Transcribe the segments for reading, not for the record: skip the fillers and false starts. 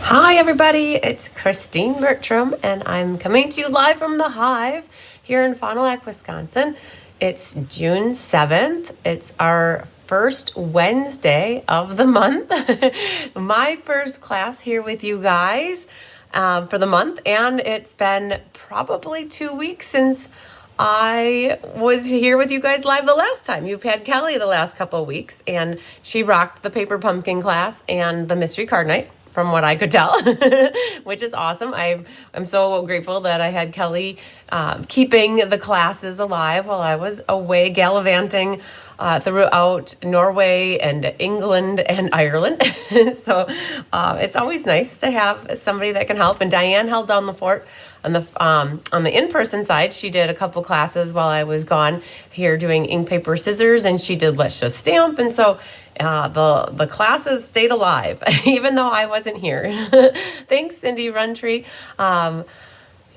Hi, everybody. It's Christine Bertram, and I'm coming to you live from the Hive here in Fond du Lac, Wisconsin. It's June 7th. It's our first Wednesday of the month. My first class here with you guys for the month, and it's been probably 2 weeks since I was here with you guys live the last time. You've had Kelly the last couple of weeks, and she rocked the paper pumpkin class and the mystery card night, from what I could tell, which is awesome. I'm so grateful that I had Kelly keeping the classes alive while I was away gallivanting throughout Norway and England and Ireland. So it's always nice to have somebody that can help. And Diane held down the fort on the in-person side. She did a couple classes while I was gone here doing ink, paper, scissors, and she did Let's Just Stamp. And so the classes stayed alive, even though I wasn't here. Thanks, Cindy Runtree.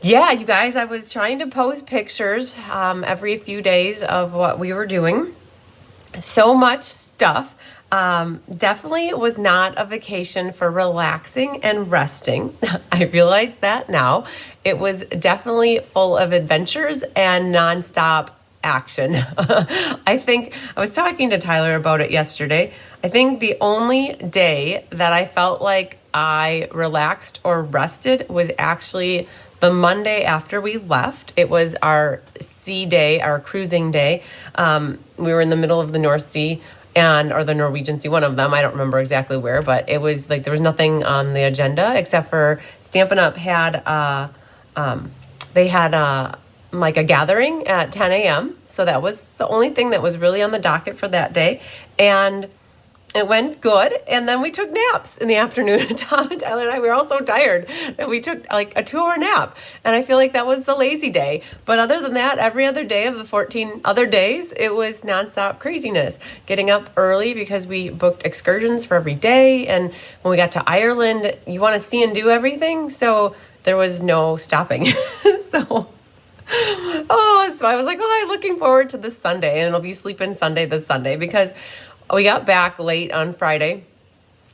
Yeah, you guys, I was trying to post pictures every few days of what we were doing. So much stuff. Definitely was not a vacation for relaxing and resting. I realize that now. It was definitely full of adventures and nonstop action. I think I was talking to Tyler about it yesterday. I think the only day that I felt like I relaxed or rested was actually the Monday after we left. It was our sea day, our cruising day. We were in the middle of the North Sea or the Norwegian Sea, one of them. I don't remember exactly where, but it was like there was nothing on the agenda except for Stampin' Up! They had like a gathering at 10 a.m. So that was the only thing that was really on the docket for that day. And it went good. And then we took naps in the afternoon. Tom and Tyler and I, we were all so tired that we took like a 2-hour nap. And I feel like that was the lazy day. But other than that, every other day of the 14 other days, it was nonstop craziness. Getting up early because we booked excursions for every day. And when we got to Ireland, you want to see and do everything. So there was no stopping. So I was like, I'm looking forward to this Sunday, and it'll be sleeping Sunday this Sunday because we got back late on Friday,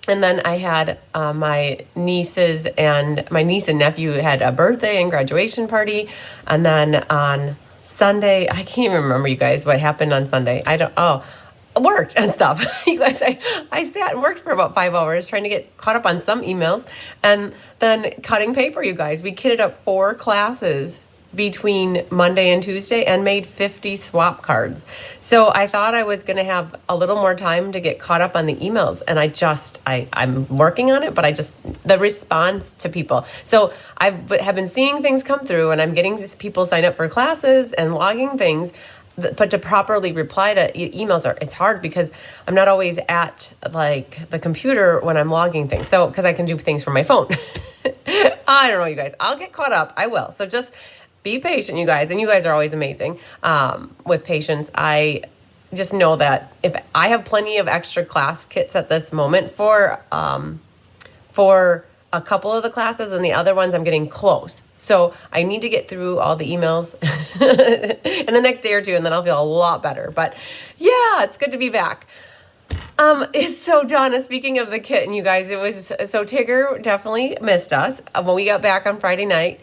and then I had my niece and nephew had a birthday and graduation party, and then on Sunday, I can't even remember, you guys, what happened on Sunday. Worked and stuff. You guys, I sat and worked for about 5 hours trying to get caught up on some emails, and then cutting paper, you guys. We kitted up 4 classes between Monday and Tuesday and made 50 swap cards. So I thought I was going to have a little more time to get caught up on the emails, and I'm working on it, but the response to people. So I have been seeing things come through, and I'm getting people sign up for classes and logging things. But to properly reply to emails, it's hard because I'm not always at like the computer when I'm logging things. So, because I can do things from my phone. I don't know, you guys. I'll get caught up. I will. So just be patient, you guys. And you guys are always amazing with patience. I just know that if I have plenty of extra class kits at this moment for a couple of the classes, and the other ones I'm getting close. So I need to get through all the emails in the next day or two, and then I'll feel a lot better. But yeah, it's good to be back. It's so Donna, speaking of the kitten, you guys, Tigger definitely missed us. When we got back on Friday night,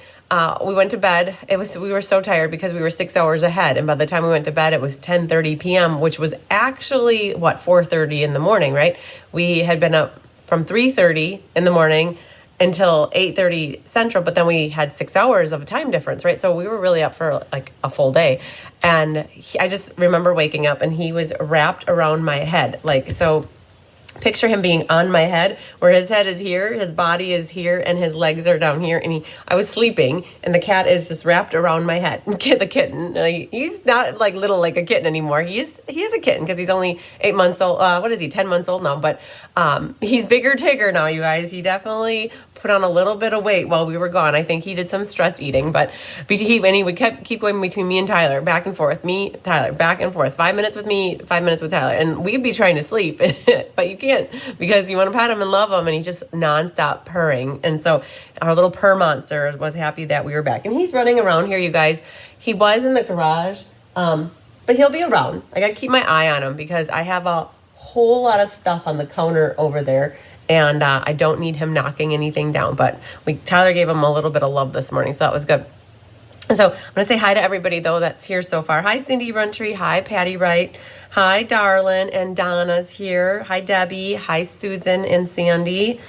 we went to bed. We were so tired because we were 6 hours ahead. And by the time we went to bed, it was 10:30 p.m., which was actually 4:30 in the morning, right? We had been up from 3:30 in the morning until 8:30 Central, but then we had 6 hours of a time difference, right? So we were really up for like a full day. And I just remember waking up and he was wrapped around my head. So picture him being on my head, where his head is here, his body is here, and his legs are down here. And I was sleeping, and the cat is just wrapped around my head. The kitten, he's not like little like a kitten anymore. He is a kitten because he's only 8 months old. 10 months old now? But he's bigger Tigger now, you guys. He definitely put on a little bit of weight while we were gone. I think he did some stress eating, but he would keep going between me and Tyler, back and forth, me, Tyler, back and forth, 5 minutes with me, 5 minutes with Tyler. And we'd be trying to sleep, but you can't because you want to pet him and love him, and he's just nonstop purring. And so our little purr monster was happy that we were back. And he's running around here, you guys. He was in the garage, but he'll be around. I got to keep my eye on him because I have a whole lot of stuff on the counter over there. and I don't need him knocking anything down. But Tyler gave him a little bit of love this morning, so that was good. And so I'm going to say hi to everybody, though, that's here so far. Hi, Cindy Runtree. Hi, Patty Wright. Hi, Darlin and Donna's here. Hi, Debbie. Hi, Susan and Sandy.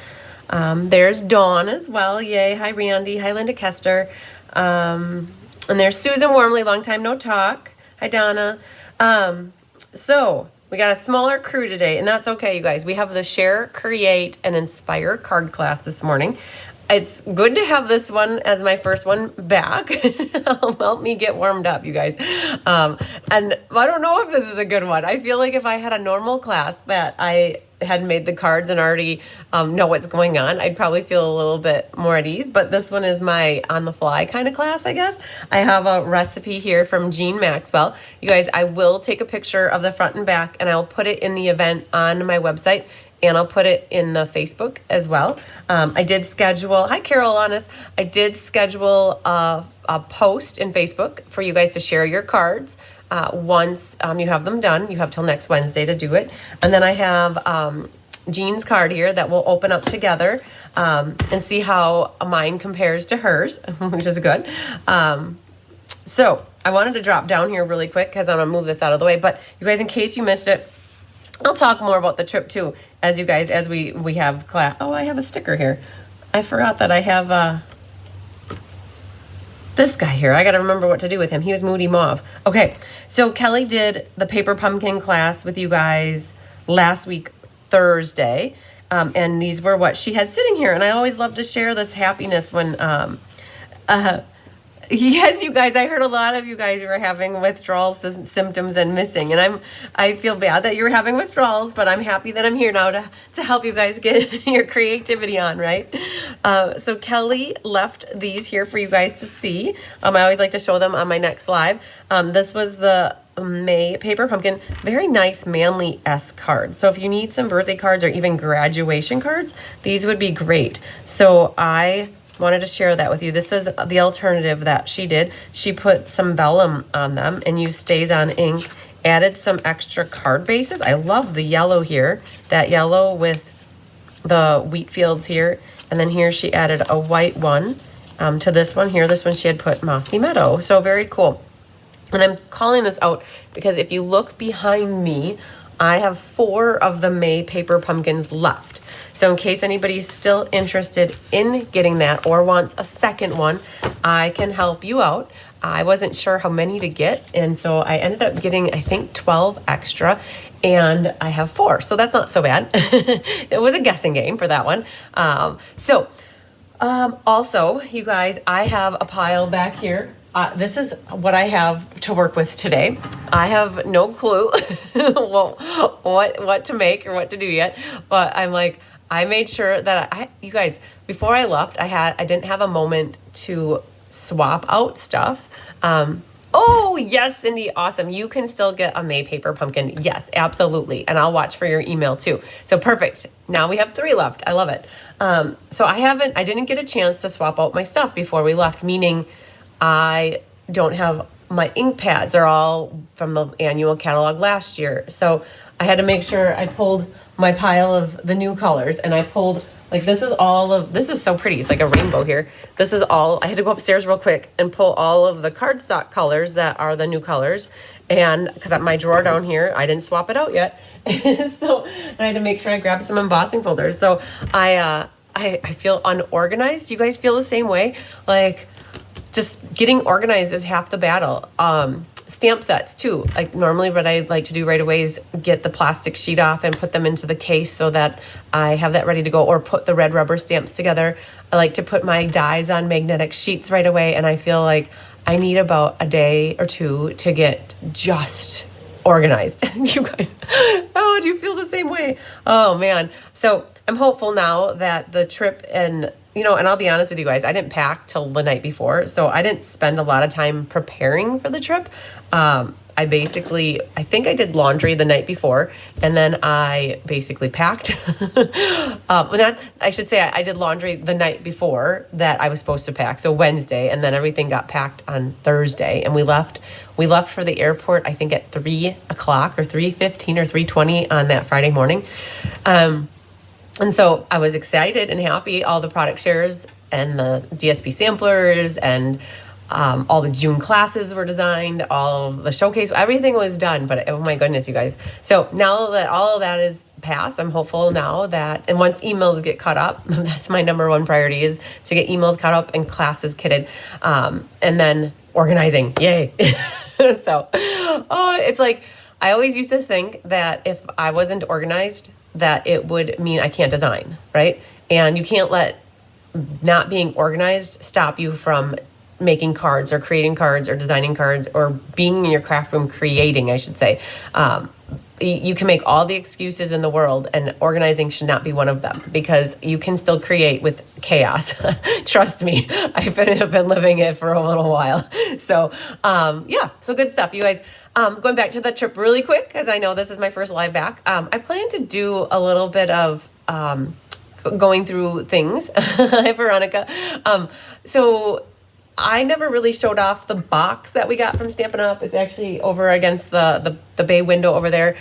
There's Dawn as well. Yay. Hi, Randy. Hi, Linda Kester. And there's Susan Warmley. Long time no talk. Hi, Donna. So we got a smaller crew today, and that's okay, you guys. We have the Share, Create, and Inspire card class this morning. It's good to have this one as my first one back. Help me get warmed up, you guys. And I don't know if this is a good one. I feel like if I had a normal class that I had made the cards and already know what's going on, I'd probably feel a little bit more at ease. But this one is my on-the-fly kind of class, I guess. I have a recipe here from Jean Maxwell. You guys, I will take a picture of the front and back, and I'll put it in the event on my website. And I'll put it in the Facebook as well. I did schedule, hi Carol Honest, I did schedule a post in Facebook for you guys to share your cards. Once you have them done, you have till next Wednesday to do it. And then I have Jean's card here that we'll open up together and see how mine compares to hers, which is good. So I wanted to drop down here really quick because I'm gonna move this out of the way. But you guys, in case you missed it, I'll talk more about the trip too, as you guys, as we have class. Oh, I have a sticker here. I forgot that I have this guy here. I got to remember what to do with him. He was Moody Mauve. Okay, so Kelly did the paper pumpkin class with you guys last week, Thursday. And these were what she had sitting here. And I always love to share this happiness when yes, you guys, I heard a lot of you guys were having withdrawal symptoms and missing. And I feel bad that you're having withdrawals, but I'm happy that I'm here now to help you guys get your creativity on, right? So Kelly left these here for you guys to see. I always like to show them on my next live. This was the May paper pumpkin, very nice manly-esque cards. So if you need some birthday cards or even graduation cards, these would be great. So I wanted to share that with you. This is the alternative that she did. She put some vellum on them and used Stays On ink, added some extra card bases. I love the yellow here, that yellow with the wheat fields here. And then here she added a white one to this one here. This one she had put Mossy Meadow. So very cool. And I'm calling this out because if you look behind me, I have 4 of the May paper pumpkins left. So in case anybody's still interested in getting that or wants a second one, I can help you out. I wasn't sure how many to get, and so I ended up getting, I think, 12 extra, and I have 4. So that's not so bad. It was a guessing game for that one. Also, you guys, I have a pile back here. This is what I have to work with today. I have no clue what to make or what to do yet, but I'm like, I made sure that you guys, before I left, I didn't have a moment to swap out stuff. Oh yes, Cindy, awesome. You can still get a May paper pumpkin. Yes, absolutely. And I'll watch for your email too. So perfect. Now we have 3 left. I love it. So I didn't get a chance to swap out my stuff before we left, meaning I don't have my ink pads. They're all from the annual catalog last year. So I had to make sure I pulled my pile of the new colors, and I pulled, like, this is so pretty. It's like a rainbow here. This is all, I had to go upstairs real quick and pull all of the cardstock colors that are the new colors. And because at my drawer down here, I didn't swap it out yet. So I had to make sure I grabbed some embossing folders. So I feel unorganized. You guys feel the same way? Like, just getting organized is half the battle. Stamp sets too. Like normally what I like to do right away is get the plastic sheet off and put them into the case so that I have that ready to go, or put the red rubber stamps together. I like to put my dies on magnetic sheets right away, and I feel like I need about a day or 2 to get just organized. You guys, oh, do you feel the same way? Oh man. So I'm hopeful now that the trip and I'll be honest with you guys, I didn't pack till the night before, so I didn't spend a lot of time preparing for the trip. I think I did laundry the night before, and then I basically packed. I did laundry the night before that I was supposed to pack, so Wednesday, and then everything got packed on Thursday, and we left for the airport, I think at 3 o'clock or 3:15 or 3:20 on that Friday morning. And so I was excited and happy. All the product shares and the DSP samplers and all the June classes were designed, all the showcase, everything was done. But oh my goodness, you guys. So now that all of that is passed, I'm hopeful now that, and once emails get caught up, that's my number one priority, is to get emails caught up and classes kitted. And then organizing, yay. So, it's like, I always used to think that if I wasn't organized, that it would mean I can't design, right? And you can't let not being organized stop you from making cards or creating cards or designing cards or being in your craft room creating, I should say. You can make all the excuses in the world, and organizing should not be one of them, because you can still create with chaos. Trust me, I've been living it for a little while. So, so good stuff, you guys. Going back to the trip really quick, because I know this is my first live back. I plan to do a little bit of going through things. Hi, Veronica. So I never really showed off the box that we got from Stampin' Up. It's actually over against the bay window over there,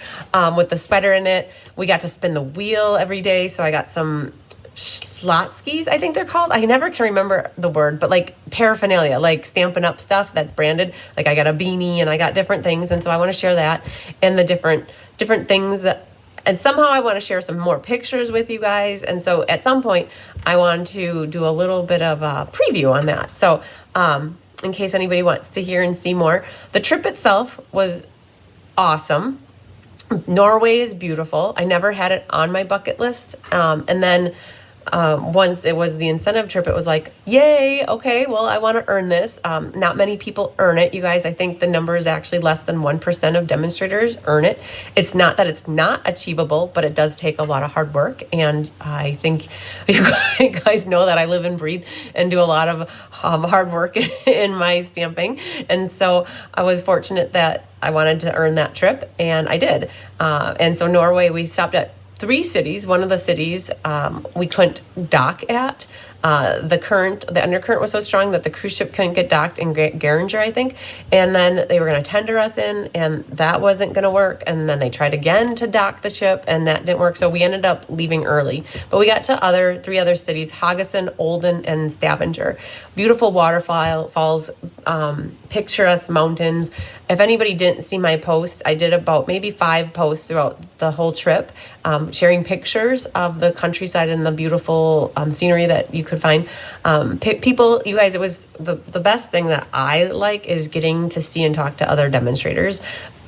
with the sweater in it. We got to spin the wheel every day. So I got some Slotskis, I think they're called. I never can remember the word, but like paraphernalia, like Stampin' Up stuff that's branded. Like I got a beanie and I got different things. And so I want to share that and the different things that, and somehow I want to share some more pictures with you guys. And so at some point I want to do a little bit of a preview on that. So, in case anybody wants to hear and see more, the trip itself was awesome. Norway is beautiful. I never had it on my bucket list. And then once it was the incentive trip, it was like, yay, okay, well, I want to earn this. Not many people earn it, you guys. I think the number is actually less than 1% of demonstrators earn it. It's not that it's not achievable, but it does take a lot of hard work. And I think you guys know that I live and breathe and do a lot of hard work in my stamping. And so I was fortunate that I wanted to earn that trip, and I did. And so Norway, we stopped at 3 cities. One of the cities we couldn't dock at. The undercurrent was so strong that the cruise ship couldn't get docked in Geringer, I think. And then they were going to tender us in, and that wasn't going to work. And then they tried again to dock the ship, and that didn't work. So we ended up leaving early. But we got to 3 other cities: Haugesund, Olden, and Stavanger. Beautiful waterfalls, picturesque mountains. If anybody didn't see my post, I did about maybe 5 posts throughout the whole trip, sharing pictures of the countryside and the beautiful scenery that you could find. People, you guys, it was the best thing that I like is getting to see and talk to other demonstrators,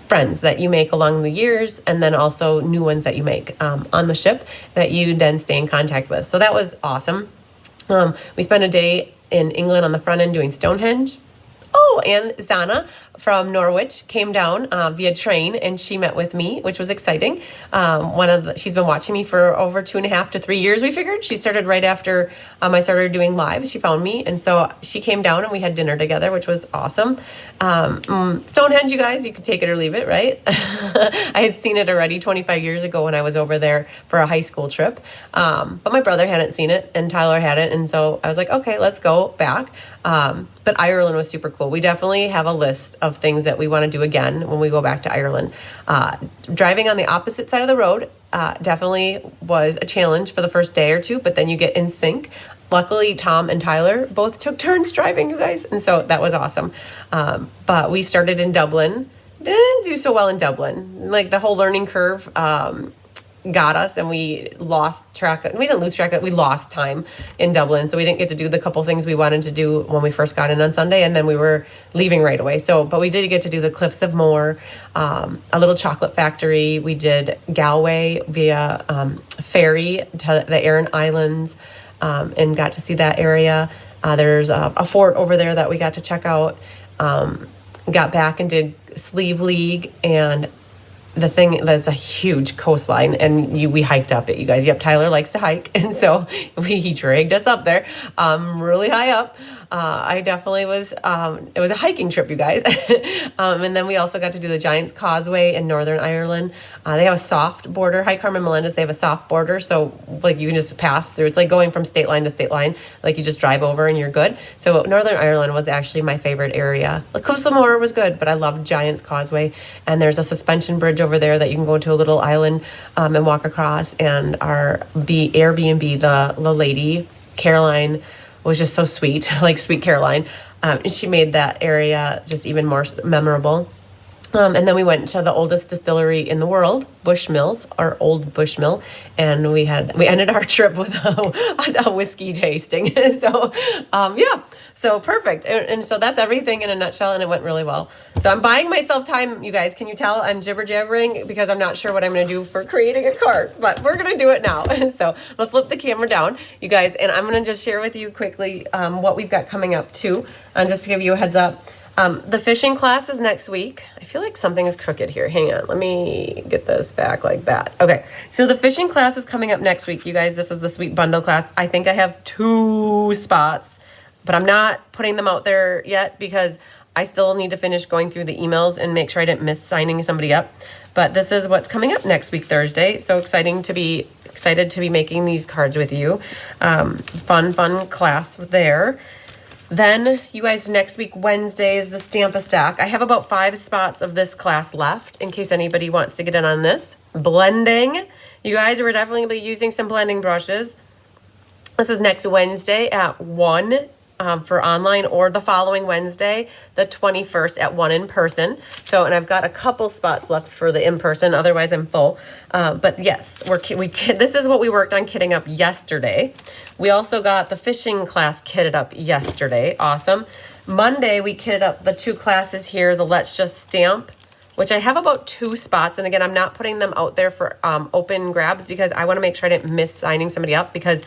friends that you make along the years, and then also new ones that you make on the ship that you then stay in contact with. So that was awesome. We spent a day in England on the front end doing Stonehenge. Oh, and Zana from Norwich came down via train, and she met with me, which was exciting. She's been watching me for over 2.5 to 3 years, we figured. She started right after I started doing lives. She found me, and so she came down and we had dinner together, which was awesome. Stonehenge, you guys, you could take it or leave it, right? I had seen it already 25 years ago when I was over there for a high school trip. But my brother hadn't seen it and Tyler hadn't, and so I was like, okay, let's go back. But Ireland was super cool. We definitely have a list of things that we want to do again when we go back to Ireland. Driving on the opposite side of the road definitely was a challenge for the first day or two, but then you get in sync. Luckily, Tom and Tyler both took turns driving, you guys, and so that was awesome. But we started in Dublin. Didn't do so well in Dublin. Like the whole learning curve got us, and we lost track. We didn't lose track of it. We lost time in Dublin, so we didn't get to do the couple things we wanted to do when we first got in on Sunday, and then we were leaving right away. But we did get to do the Cliffs of Moher, a little chocolate factory. We did Galway via ferry to the Aran Islands, and got to see that area. There's a fort over there that we got to check out. Got back and did Sleeve League, and the thing that's a huge coastline, and we hiked up it, you guys. Yep, Tyler likes to hike, and so he dragged us up there, really high up. I definitely was, it was a hiking trip, you guys. And then we also got to do the Giant's Causeway in Northern Ireland. They have a soft border. Hi, Carmen Melendez. They have a soft border. So like you can just pass through. It's like going from state line to state line. Like you just drive over and you're good. So Northern Ireland was actually my favorite area. Closlamore was good, but I loved Giant's Causeway. And there's a suspension bridge over there that you can go to a little island and walk across. And our Airbnb, the lady, Caroline, was just so sweet, like sweet Caroline. And she made that area just even more memorable. And then we went to the oldest distillery in the world, Bushmills, our old Bushmill, and we ended our trip with a whiskey tasting. So, yeah, so perfect. And so that's everything in a nutshell, and it went really well. So I'm buying myself time, you guys. Can you tell I'm jibber-jabbering because I'm not sure what I'm going to do for creating a card, but we're going to do it now. So I'm going to flip the camera down, you guys, and I'm going to just share with you quickly what we've got coming up too, and just to give you a heads up. The fishing class is next week. I feel like something is crooked here. Hang on. Let me get this back like that. Okay. So the fishing class is coming up next week. You guys, this is the Sweet Bundle class. I think I have 2 spots, but I'm not putting them out there yet because I still need to finish going through the emails and make sure I didn't miss signing somebody up. But this is what's coming up next week, Thursday. So excited to be making these cards with you. Fun class there. Then, you guys, next week, Wednesday, is the Stamp-A-Stack. I have about 5 spots of this class left in case anybody wants to get in on this. Blending. You guys, we're definitely be using some blending brushes. This is next Wednesday at 1 for online, or the following Wednesday, the 21st at 1 in person. So, and I've got a couple spots left for the in-person. Otherwise, I'm full. But yes, this is what we worked on kitting up yesterday. We also got the fishing class kitted up yesterday. Awesome. Monday, we kitted up the 2 classes here, the Let's Just Stamp, which I have about 2 spots. And again, I'm not putting them out there for open grabs because I want to make sure I didn't miss signing somebody up because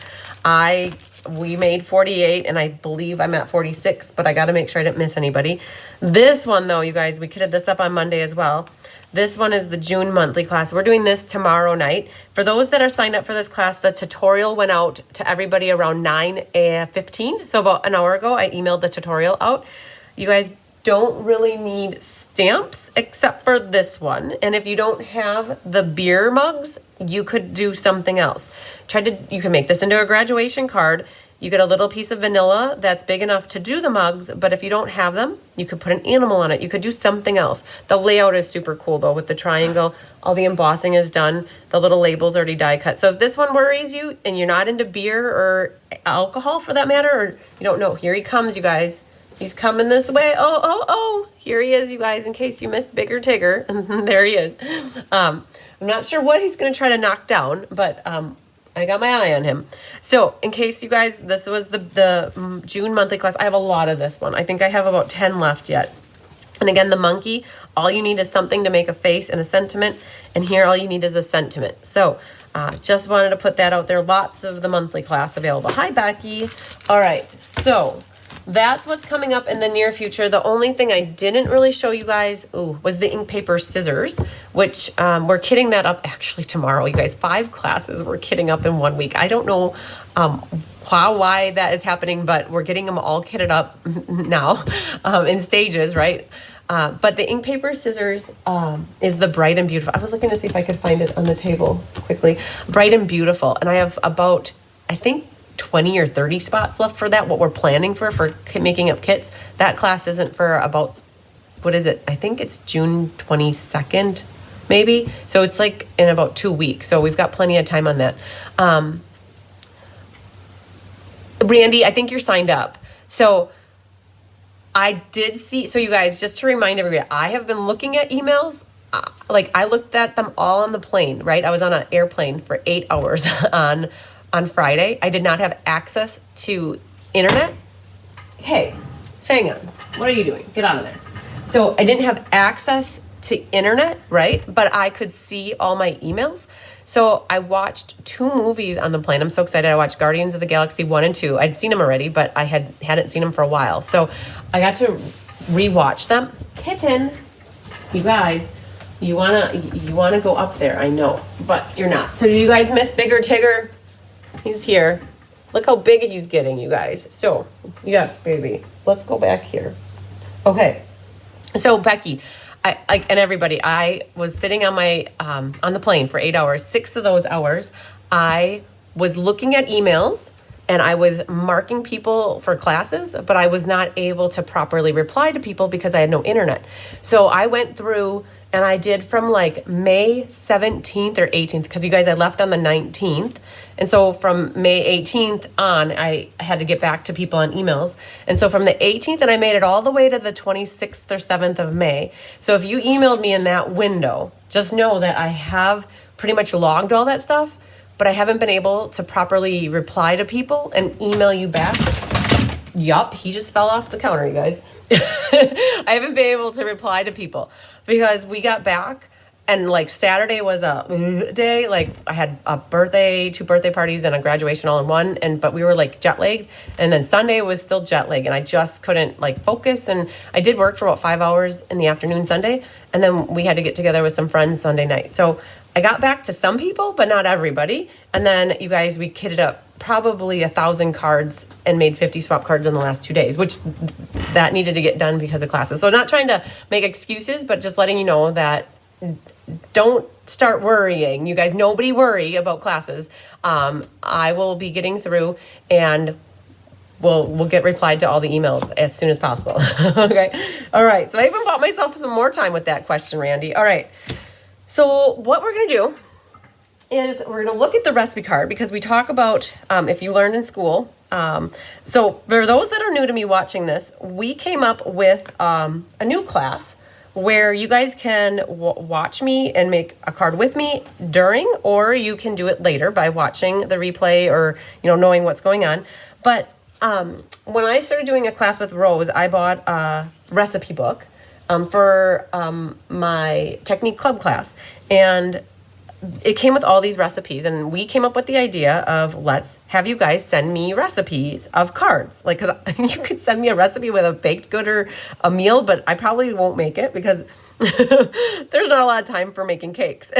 we made 48 and I believe I'm at 46, but I got to make sure I didn't miss anybody. This one though, you guys, we kitted this up on Monday as well. This one is the June monthly class. We're doing this tomorrow night. For those that are signed up for this class, the tutorial went out to everybody around 9:15. So about an hour ago, I emailed the tutorial out. You guys don't really need stamps except for this one. And if you don't have the beer mugs, you could do something else. You can make this into a graduation card. You get a little piece of vanilla that's big enough to do the mugs, but if you don't have them, you could put an animal on it. You could do something else. The layout is super cool though with the triangle. All the embossing is done. The little label's already die cut. So if this one worries you and you're not into beer or alcohol for that matter, or you don't know, here he comes, you guys. He's coming this way. Oh, here he is, you guys, in case you missed Bigger Tigger. There he is. I'm not sure what he's going to try to knock down, but I got my eye on him. So in case you guys, this was the June monthly class. I have a lot of this one. I think I have about 10 left yet. And again, the monkey, all you need is something to make a face and a sentiment. And here, all you need is a sentiment. So just wanted to put that out there. Lots of the monthly class available. Hi, Becky. All right. So that's what's coming up in the near future. The only thing I didn't really show you guys was the ink paper scissors, which we're kitting that up actually tomorrow. You guys, 5 classes we're kitting up in 1 week. I don't know why that is happening, but we're getting them all kitted up now in stages, right? But the ink paper scissors is the Bright and Beautiful. I was looking to see if I could find it on the table quickly. Bright and Beautiful. And I have about, I think, 20 or 30 spots left for that, what we're planning for making up kits. That class isn't for about, what is it? I think it's June 22nd, maybe. So it's like in about 2 weeks. So we've got plenty of time on that. Randy, I think you're signed up. So I did see, so you guys, just to remind everybody, I have been looking at emails. Like I looked at them all on the plane, right? I was on an airplane for 8 hours on Friday. I did not have access to internet. Hey, hang on. What are you doing? Get out of there. So I didn't have access to internet, right? But I could see all my emails. So I watched 2 movies on the plane. I'm so excited. I watched Guardians of the Galaxy 1 and 2. I'd seen them already, but I hadn't seen them for a while. So I got to rewatch them. Kitten, you guys, you wanna go up there, I know, but you're not. So did you guys miss Bigger Tigger? He's here. Look how big he's getting, you guys. So, yes, baby. Let's go back here. Okay. So, Becky, and everybody, I was sitting on my on the plane for 8 hours. 6 of those hours, I was looking at emails and I was marking people for classes, but I was not able to properly reply to people because I had no internet. So I went through and I did from like May 17th or 18th, because you guys, I left on the 19th. And so from May 18th on, I had to get back to people on emails. And so from the 18th, and I made it all the way to the 26th or 7th of May. So if you emailed me in that window, just know that I have pretty much logged all that stuff, but I haven't been able to properly reply to people and email you back. Yup, he just fell off the counter, you guys. I haven't been able to reply to people because we got back and like Saturday was a day. Like I had a birthday, 2 birthday parties and a graduation all in one. But we were like jet lagged. And then Sunday was still jet lag and I just couldn't like focus. And I did work for about 5 hours in the afternoon Sunday. And then we had to get together with some friends Sunday night. So I got back to some people, but not everybody. And then you guys, we kitted up probably 1,000 cards and made 50 swap cards in the last 2 days, which that needed to get done because of classes. So not trying to make excuses, but just letting you know that don't start worrying. You guys, nobody worry about classes. I will be getting through and we'll get replied to all the emails as soon as possible. Okay. All right. So I even bought myself some more time with that question, Randy. All right. So what we're going to do is we're going to look at the recipe card because we talk about if you learned in school. So for those that are new to me watching this, we came up with a new class where you guys can watch me and make a card with me during, or you can do it later by watching the replay or, knowing what's going on. But when I started doing a class with Rose, I bought a recipe book for my technique club class. And it came with all these recipes, and we came up with the idea of let's have you guys send me recipes of cards. Like, because you could send me a recipe with a baked good or a meal, but I probably won't make it because there's not a lot of time for making cakes,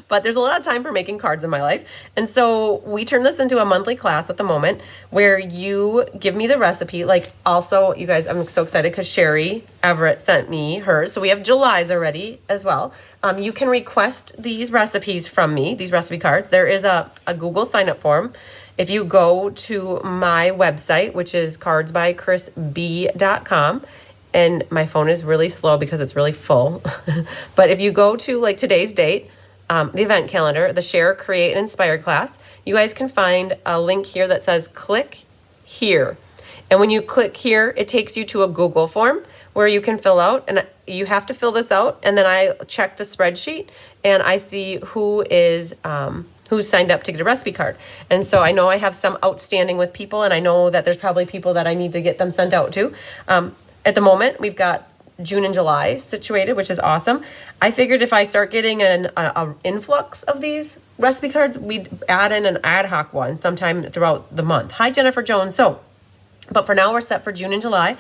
but there's a lot of time for making cards in my life. And so we turn this into a monthly class at the moment where you give me the recipe. Like also, you guys, I'm so excited because Sherry Everett sent me hers. So we have July's already as well. You can request these recipes from me, these recipe cards. There is a Google sign up form. If you go to my website, which is cardsbychrisb.com, and my phone is really slow because it's really full. But if you go to like today's date, the event calendar, the Share, Create, and Inspire class, you guys can find a link here that says click here. And when you click here, it takes you to a Google form where you can fill out, and you have to fill this out. And then I check the spreadsheet and I see who is, who's signed up to get a recipe card. And so I know I have some outstanding with people, and I know that there's probably people that I need to get them sent out to. At the moment, we've got June and July situated, which is awesome. I figured if I start getting an influx of these recipe cards, we'd add in an ad hoc one sometime throughout the month. Hi, Jennifer Jones. But for now, we're set for June and July.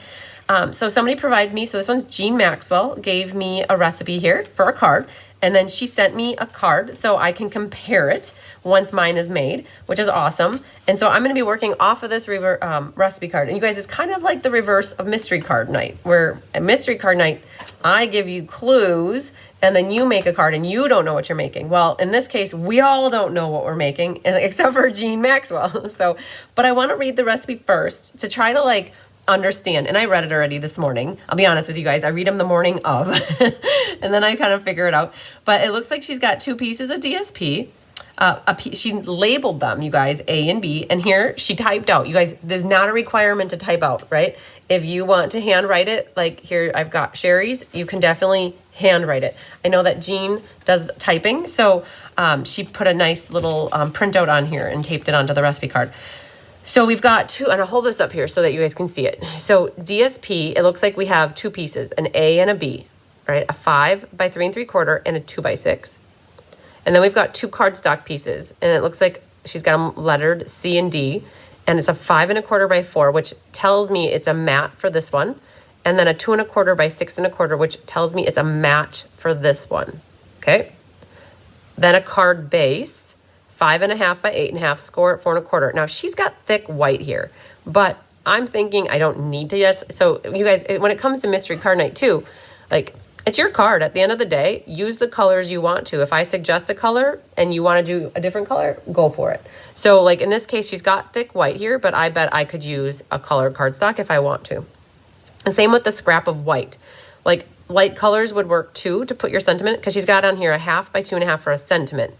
So somebody provides me, so this one's Jean Maxwell, gave me a recipe here for a card. And then she sent me a card so I can compare it once mine is made, which is awesome. And so I'm going to be working off of this recipe card. And you guys, it's kind of like the reverse of mystery card night, where at mystery card night, I give you clues and then you make a card and you don't know what you're making. Well, in this case, we all don't know what we're making except for Jean Maxwell. But I want to read the recipe first to try to understand. And I read it already this morning. I'll be honest with you guys. I read them the morning of and then I kind of figure it out. But it looks like she's got 2 pieces of DSP. She labeled them, you guys, A and B. And here she typed out. You guys, there's not a requirement to type out, right? If you want to handwrite it, like here I've got Sherry's, you can definitely handwrite it. I know that Jean does typing. So she put a nice little printout on here and taped it onto the recipe card. So we've got 2, and I'll hold this up here so that you guys can see it. So DSP, it looks like we have 2 pieces, an A and a B, right? A 5 by 3 3/4 and a 2 by 6. And then we've got 2 cardstock pieces, and it looks like she's got them lettered C and D, and it's a 5 1/4 by 4, which tells me it's a matte for this one, and then a 2 1/4 by 6 1/4, which tells me it's a matte for this one, okay? Then a card base, 5.5 by 8.5, score at 4.25. Now she's got thick white here, but I'm thinking I don't need to. Yes. So you guys, when it comes to mystery card night too, like it's your card at the end of the day. Use the colors you want to. If I suggest a color and you want to do a different color, go for it. So like in this case, she's got thick white here, but I bet I could use a colored cardstock if I want to. And same with the scrap of white. Like light colors would work too to put your sentiment, because she's got on here 1/2 by 2.5 for a sentiment.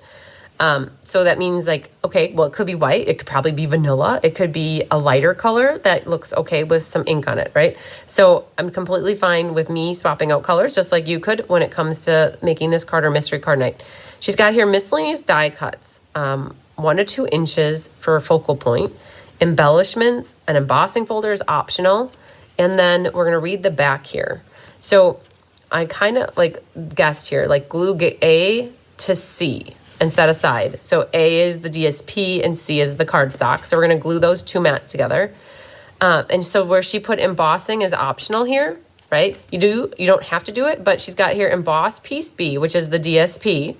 So that means like, okay, well, it could be white. It could probably be vanilla. It could be a lighter color that looks okay with some ink on it, right? So I'm completely fine with me swapping out colors just like you could when it comes to making this card or mystery card night. She's got here miscellaneous die cuts, 1 to 2 inches for a focal point, embellishments, an embossing folder is optional. And then we're going to read the back here. So I kind of like guessed here, like glue A to C and set aside. So A is the DSP and C is the cardstock. So we're going to glue those two mats together. And so where she put embossing is optional here, right? You don't have to do it, but she's got here emboss piece B, which is the DSP,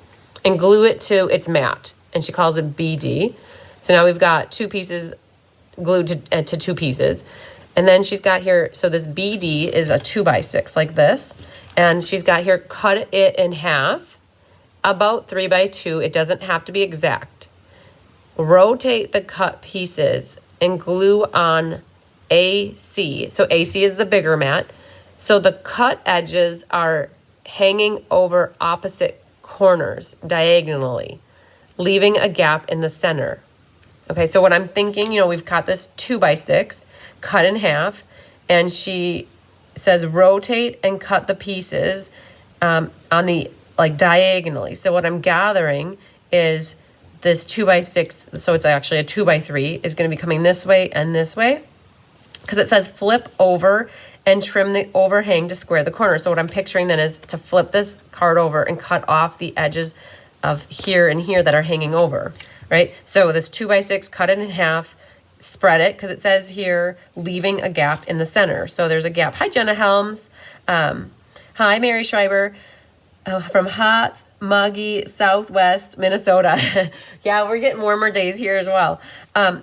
and glue it to its mat. And she calls it BD. So now we've got 2 pieces glued to 2 pieces. And then she's got here, so this BD is a 2x6 like this. And she's got here, cut it in half, about 3x2. It doesn't have to be exact. Rotate the cut pieces and glue on AC. So AC is the bigger mat. So the cut edges are hanging over opposite corners diagonally, leaving a gap in the center. Okay, so what I'm thinking, we've got this 2x6 cut in half, and she says rotate and cut the pieces on the diagonally. So what I'm gathering is this 2x6, so it's actually a 2x3, is going to be coming this way and this way, because it says flip over and trim the overhang to square the corner. So what I'm picturing then is to flip this card over and cut off the edges of here and here that are hanging over, right? So this 2x6, cut it in half, spread it, because it says here, leaving a gap in the center. So there's a gap. Hi, Jenna Helms. Hi, Mary Schreiber. From hot, muggy, southwest Minnesota. Yeah, we're getting warmer days here as well.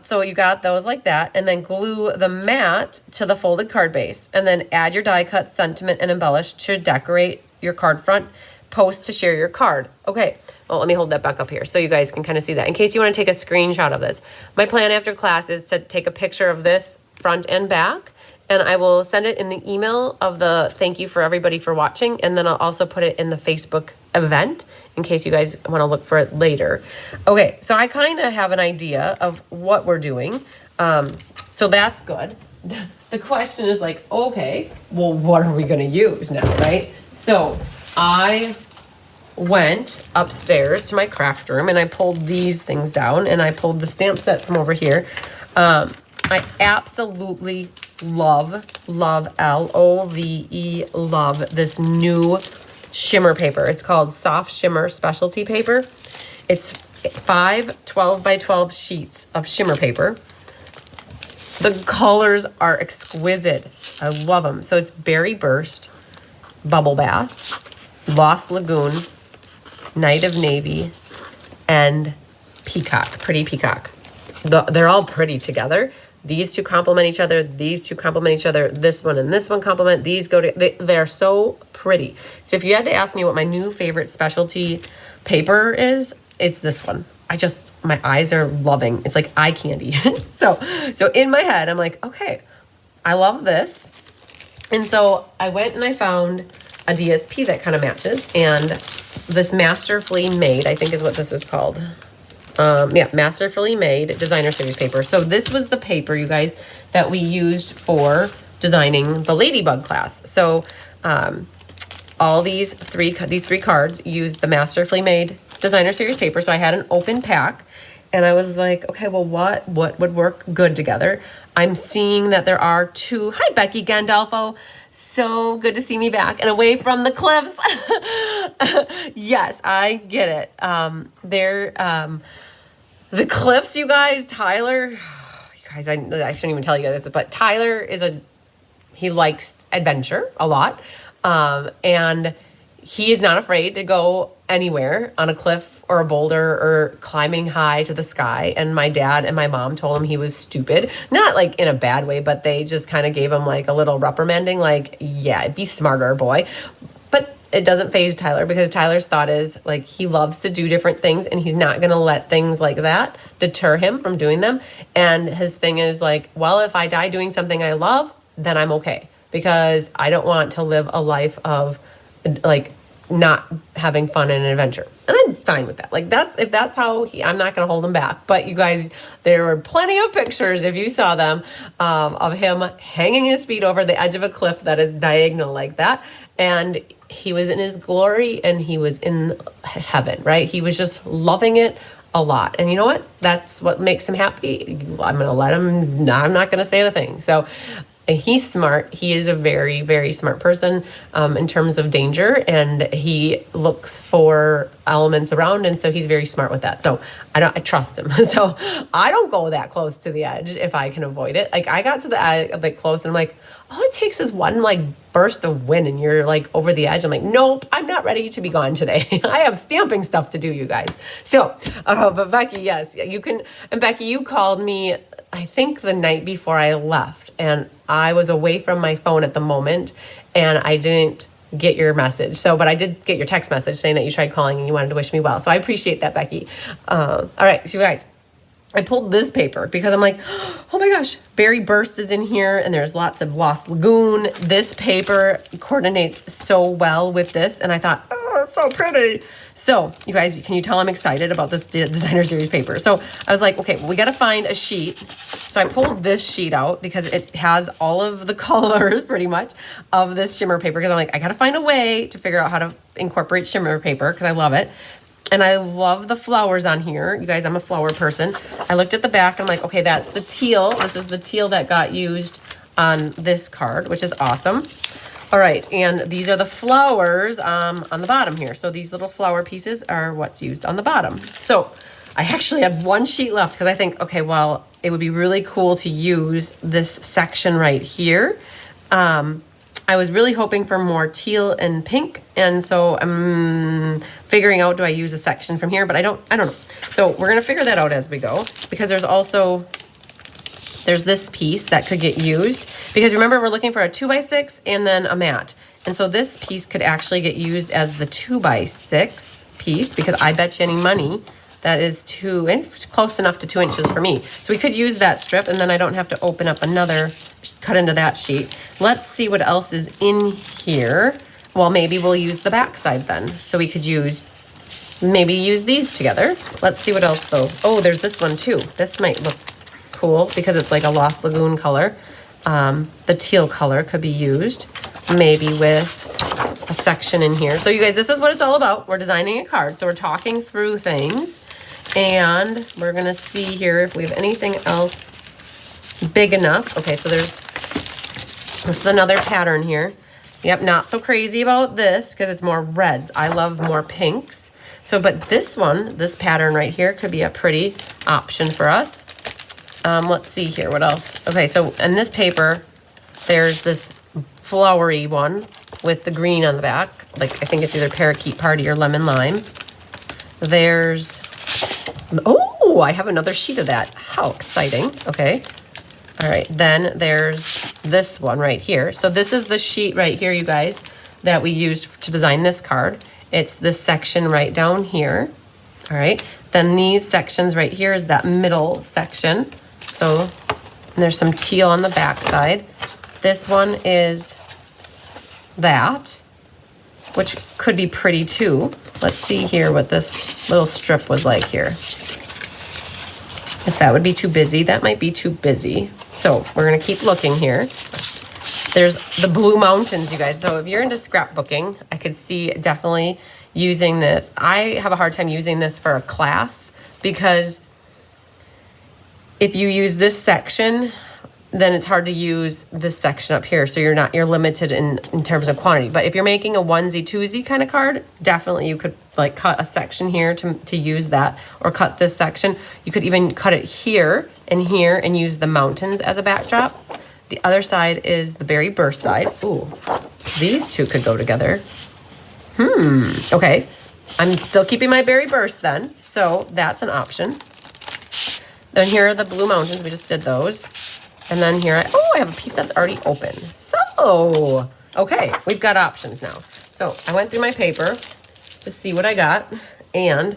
So you got those like that, and then glue the mat to the folded card base, and then add your die cut, sentiment, and embellish to decorate your card front. Post to share your card. Okay, well, let me hold that back up here so you guys can kind of see that. In case you want to take a screenshot of this. My plan after class is to take a picture of this front and back, and I will send it in the email of the thank you for everybody for watching, and then I'll also put it in the Facebook event in case you guys want to look for it later. Okay, so I kind of have an idea of what we're doing, so that's good. The question is like, okay, well, what are we going to use now, right? So I went upstairs to my craft room and I pulled these things down, and I pulled the stamp set from over here. I absolutely love, L-O-V-E, love this new shimmer paper. It's called Soft Shimmer Specialty Paper. It's 5 12 by 12 sheets of shimmer paper. The colors are exquisite. I love them. So it's Berry Burst, Bubble Bath, Lost Lagoon, Night of Navy, and Peacock, Pretty Peacock. They're all pretty together. These two complement each other. These two complement each other. This one and this one complement. These go to, they're so pretty. So if you had to ask me what my new favorite specialty paper is, it's this one. My eyes are loving. It's like eye candy. So in my head, I'm like, okay, I love this. And so I went and I found a DSP that kind of matches, and this Masterfully Made, I think is what this is called. Masterfully Made Designer Series paper. So this was the paper, you guys, that we used for designing the Ladybug class. So all these three cards used the Masterfully Made Designer Series paper. So I had an open pack, and I was like, okay, well, what would work good together? I'm seeing that there are 2. Hi, Becky Gandolfo. So good to see me back and away from the cliffs. Yes, I get it. The cliffs, you guys, Tyler, you guys, I shouldn't even tell you this, but Tyler he likes adventure a lot. And he is not afraid to go anywhere on a cliff or a boulder or climbing high to the sky. And my dad and my mom told him he was stupid, not like in a bad way, but they just kind of gave him like a little reprimanding, like, yeah, be smarter, boy. But it doesn't faze Tyler, because Tyler's thought is like he loves to do different things and he's not going to let things like that deter him from doing them. And his thing is like, well, if I die doing something I love, then I'm okay, because I don't want to live a life of like not having fun and adventure. And I'm fine with that. Like if that's how I'm not going to hold him back. But you guys, there were plenty of pictures, if you saw them, of him hanging his feet over the edge of a cliff that is diagonal like that. And he was in his glory and he was in heaven, right? He was just loving it a lot. And you know what? That's what makes him happy. I'm going to let him, I'm not going to say the thing. So he's smart. He is a very, very smart person in terms of danger, and he looks for elements around, and so he's very smart with that. So I trust him. So I don't go that close to the edge if I can avoid it. Like I got to the edge a bit close, and I'm like, all it takes is one like burst of wind, and you're like over the edge. I'm like, nope, I'm not ready to be gone today. I have stamping stuff to do, you guys. So, but Becky, yes, you can. And Becky, you called me, I think the night before I left, and I was away from my phone at the moment, and I didn't get your message. So, but I did get your text message saying that you tried calling and you wanted to wish me well. So I appreciate that, Becky. All right, so you guys, I pulled this paper because I'm like, oh my gosh, Berry Burst is in here, and there's lots of Lost Lagoon. This paper coordinates so well with this, and I thought, oh, it's so pretty. So you guys, can you tell I'm excited about this designer series paper? So I was like, okay, well, we got to find a sheet. So I pulled this sheet out because it has all of the colors pretty much of this shimmer paper, because I'm like, I got to find a way to figure out how to incorporate shimmer paper because I love it. And I love the flowers on here. You guys, I'm a flower person. I looked at the back. I'm like, okay, that's the teal. This is the teal that got used on this card, which is awesome. All right, and these are the flowers on the bottom here. So these little flower pieces are what's used on the bottom. So I actually have one sheet left because I think, okay, well, it would be really cool to use this section right here. I was really hoping for more teal and pink, and so I'm figuring out, do I use a section from here? But I don't know. So we're gonna figure that out as we go, because there's this piece that could get used, because remember, we're looking for a 2x6 and then a mat. And so this piece could actually get used as the 2x6 piece, because I bet you any money that is and it's close enough to 2 inches for me. So we could use that strip, and then I don't have to open up another, cut into that sheet. Let's see what else is in here. Well, maybe we'll use the back side then. So we could use these together. Let's see what else though. Oh, there's this one too. This might look cool because it's like a Lost Lagoon color. The teal color could be used maybe with a section in here. So you guys, this is what it's all about. We're designing a card. So we're talking through things, and we're going to see here if we have anything else big enough. Okay, so this is another pattern here. Yep, not so crazy about this because it's more reds. I love more pinks. So, but this pattern right here could be a pretty option for us. Let's see here, what else? Okay, so in this paper, there's this flowery one with the green on the back. Like, I think it's either Parakeet Party or Lemon Lime. There's, oh, I have another sheet of that. How exciting. Okay. All right, then there's this one right here. So this is the sheet right here, you guys, that we used to design this card. It's this section right down here. All right, then these sections right here is that middle section. So and there's some teal on the back side. This one is that, which could be pretty too. Let's see here what this little strip was like here. If that would be too busy, that might be too busy. So we're gonna keep looking here. There's the Blue Mountains, you guys. So if you're into scrapbooking, I could see definitely using this. I have a hard time using this for a class because if you use this section, then it's hard to use this section up here. So you're limited in terms of quantity. But if you're making a onesie, twosie kind of card, definitely you could like cut a section here to use that, or cut this section. You could even cut it here and use the mountains as a backdrop. The other side is the Berry Burst side. Ooh, these two could go together. Okay. I'm still keeping my berry burst then, so that's an option. Then here are the blue mountains. We just did those. And then here, I have a piece that's already open. So, okay, we've got options now. So I went through my paper to see what I got, and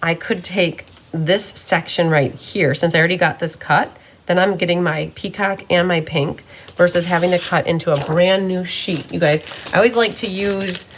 I could take this section right here. Since I already got this cut, then I'm getting my peacock and my pink versus having to cut into a brand new sheet. You guys, I always like to use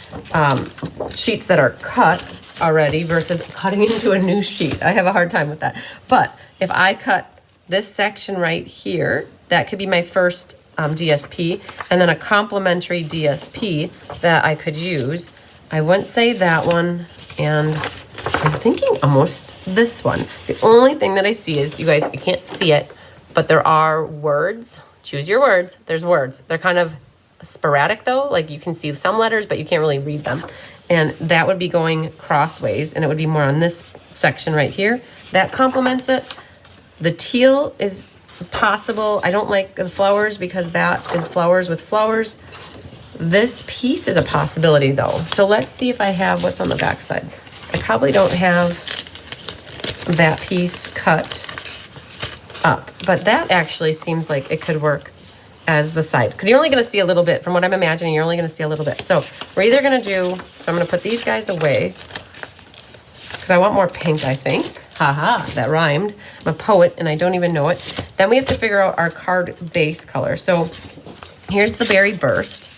sheets that are cut already versus cutting into a new sheet. I have a hard time with that. But if I cut this section right here, that could be my first DSP, and then a complementary DSP that I could use. I wouldn't say that one, and I'm thinking almost this one. The only thing that I see is, you guys, I can't see it, but there are words. Choose your words. There's words. They're kind of sporadic though. Like you can see some letters, but you can't really read them. And that would be going crossways, and it would be more on this section right here. That complements it. The teal is possible. I don't like the flowers because that is flowers with flowers. This piece is a possibility though. So let's see if I have what's on the back side. I probably don't have that piece cut up, but that actually seems like it could work as the side, because you're only going to see a little bit. From what I'm imagining, you're only going to see a little bit. So we're either going to do, so I'm going to put these guys away because I want more pink, I think. Haha, that rhymed. I'm a poet and I don't even know it. Then we have to figure out our card base color. So here's the berry burst.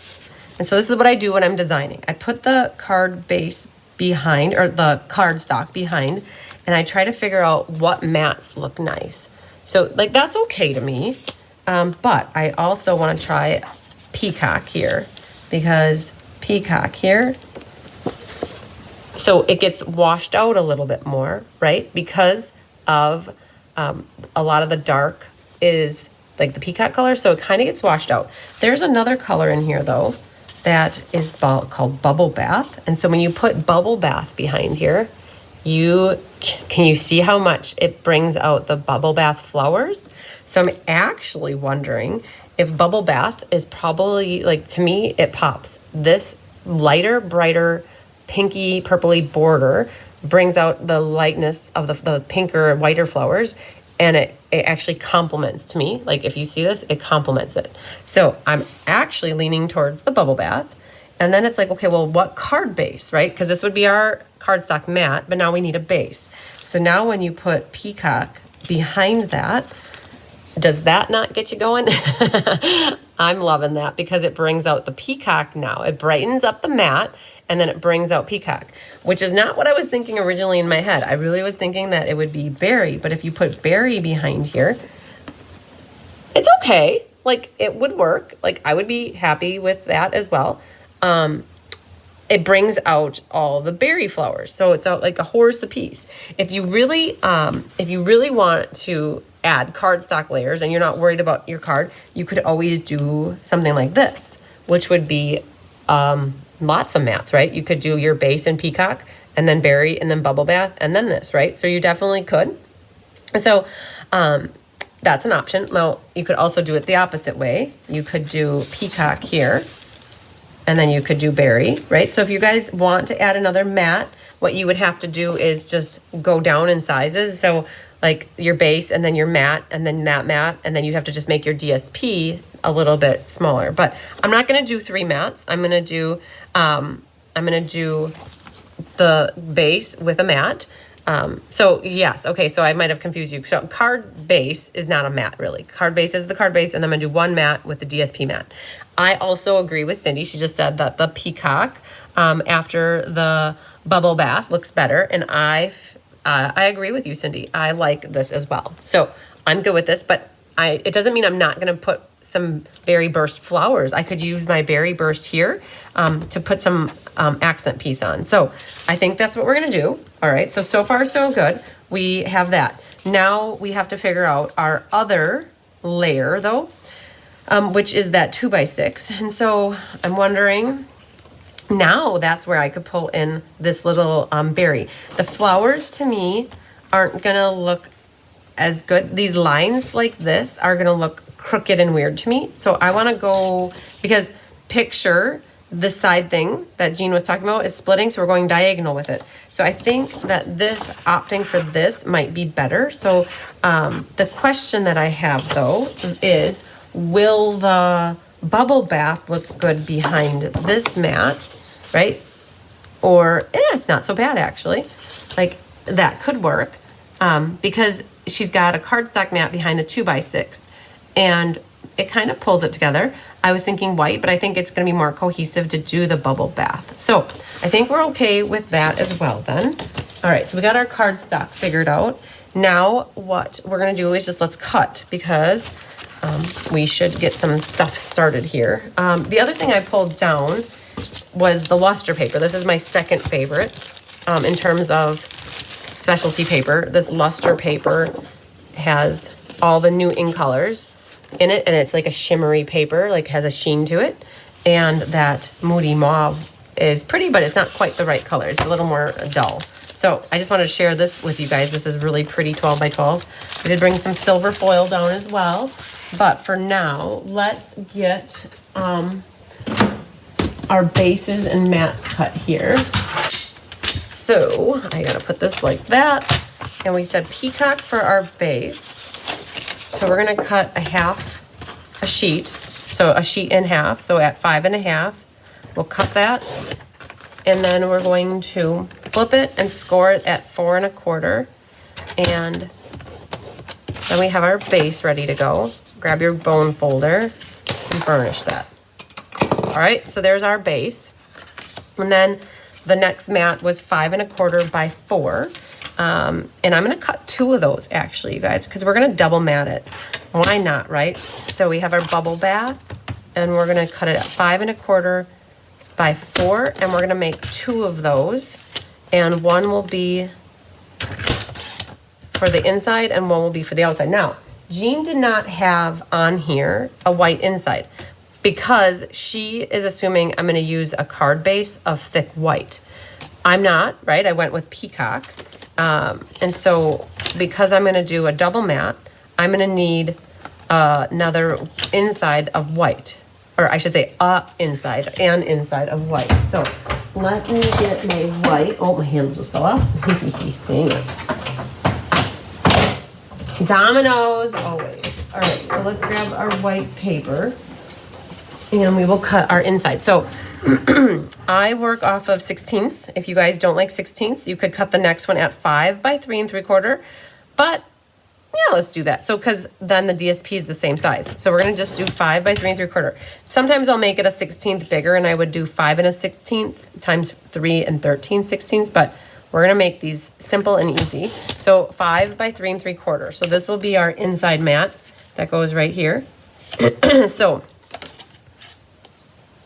And so this is what I do when I'm designing. I put the card base behind, or the card stock behind, and I try to figure out what mats look nice. So like that's okay to me. But I also want to try peacock here, because peacock here, so it gets washed out a little bit more, right? Because of a lot of the dark is like the peacock color, so it kind of gets washed out. There's another color in here though that is called bubble bath. And so when you put bubble bath behind here, can you see how much it brings out the bubble bath flowers? So I'm actually wondering if bubble bath is probably, like, to me, it pops. This lighter, brighter, pinky, purpley border brings out the lightness of the pinker, whiter flowers, and it actually complements to me. Like, if you see this, it complements it. So I'm actually leaning towards the bubble bath. And then it's like, okay, well, what card base, right? Because this would be our cardstock mat, but now we need a base. So now when you put peacock behind that, does that not get you going? I'm loving that because it brings out the peacock now. It brightens up the mat, and then it brings out peacock, which is not what I was thinking originally in my head. I really was thinking that it would be berry, but if you put berry behind here, it's okay. Like, it would work. Like, I would be happy with that as well. It brings out all the berry flowers. So it's out like a horse a piece. If you really want to add cardstock layers and you're not worried about your card, you could always do something like this, which would be lots of mats, right? You could do your base in peacock and then berry and then bubble bath and then this, right? So you definitely could. So that's an option. Now, you could also do it the opposite way. You could do peacock here, and then you could do berry, right? So if you guys want to add another mat, what you would have to do is just go down in sizes. So like your base and then your mat and then that mat, and then you'd have to just make your DSP a little bit smaller. But I'm not gonna do 3 mats. I'm gonna do the base with a mat. So yes, okay, so I might have confused you. So card base is not a mat, really. Card base is the card base, and then I'm gonna do 1 mat with the DSP mat. I also agree with Cindy. She just said that the peacock after the bubble bath looks better, and I agree with you, Cindy. I like this as well. So I'm good with this, but it doesn't mean I'm not gonna put some berry burst flowers. I could use my berry burst here to put some accent piece on. So I think that's what we're gonna do. All right, so far so good. We have that. Now we have to figure out our other layer though, which is that 2x6. And so I'm wondering, now that's where I could pull in this little berry. The flowers to me aren't gonna look as good. These lines like this are gonna look crooked and weird to me. So I wanna go, because picture this side thing that Jean was talking about is splitting, so we're going diagonal with it. So I think that this, opting for this might be better. So the question that I have though is, will the bubble bath look good behind this mat, right? Or, it's not so bad actually. Like that could work because she's got a cardstock mat behind the 2x6 and it kind of pulls it together. I was thinking white, but I think it's gonna be more cohesive to do the bubble bath. So I think we're okay with that as well then. All right, so we got our cardstock figured out. Now what we're gonna do is just let's cut because we should get some stuff started here. The other thing I pulled down was the luster paper. This is my second favorite in terms of specialty paper. This luster paper has all the new ink colors in it, and it's like a shimmery paper, like has a sheen to it. And that Moody Mauve is pretty, but it's not quite the right color. It's a little more dull. So I just wanted to share this with you guys. This is really pretty 12 by 12. I did bring some silver foil down as well. But for now, let's get our bases and mats cut here. So I gotta put this like that. And we said peacock for our base. So we're gonna cut a sheet. So a sheet in half, so at 5 1/2. We'll cut that. And then we're going to flip it and score it at 4 1/4. And then we have our base ready to go. Grab your bone folder and burnish that. All right, so there's our base. And then the next mat was 5 1/4 by 4. And I'm gonna cut 2 of those actually, you guys, because we're gonna double mat it. Why not, right? So we have our bubble bath and we're gonna cut it at 5 1/4 by 4, and we're gonna make 2 of those. And one will be for the inside and one will be for the outside. Now, Jean did not have on here a white inside because she is assuming I'm gonna use a card base of thick white. I'm not, right? I went with peacock. And so because I'm gonna do a double mat, I'm gonna need another inside of white, or I should say inside of white. So let me get my white. Oh, my hand just fell off. Hang on. Dominoes, always. All right, so let's grab our white paper and we will cut our inside. So I work off of 16ths. If you guys don't like 16ths, you could cut the next one at 5 by 3 3/4. But yeah, let's do that. So, because then the DSP is the same size. So we're gonna just do 5 by 3 3/4. Sometimes I'll make it a 16th bigger and I would do 5 1/16 times 3 13/16. But we're gonna make these simple and easy. So 5 by 3 3/4. So this will be our inside mat that goes right here. So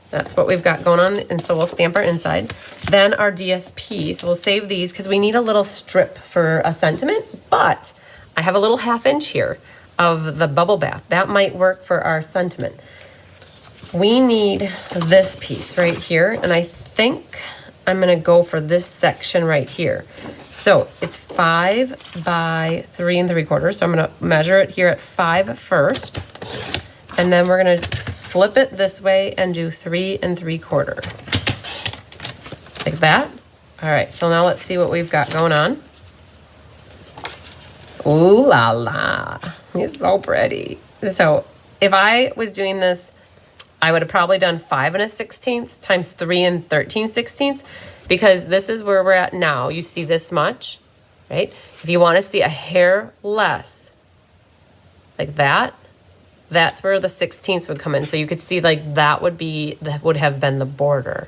that's what we've got going on. And so we'll stamp our inside. Then our DSP. So we'll save these because we need a little strip for a sentiment, but I have a little 1/2 inch here of the bubble bath. That might work for our sentiment. We need this piece right here. And I think I'm gonna go for this section right here. So it's 5 by 3 3/4. So I'm gonna measure it here at 5 first. And then we're gonna flip it this way and do 3 3/4. Like that. All right, so now let's see what we've got going on. Ooh la la, it's so pretty. So if I was doing this, I would have probably done 5 1/16 times 3 13/16, because this is where we're at now. You see this much, right? If you wanna see a hair less, like that, that's where the 16ths would come in. So you could see like that would have been the border,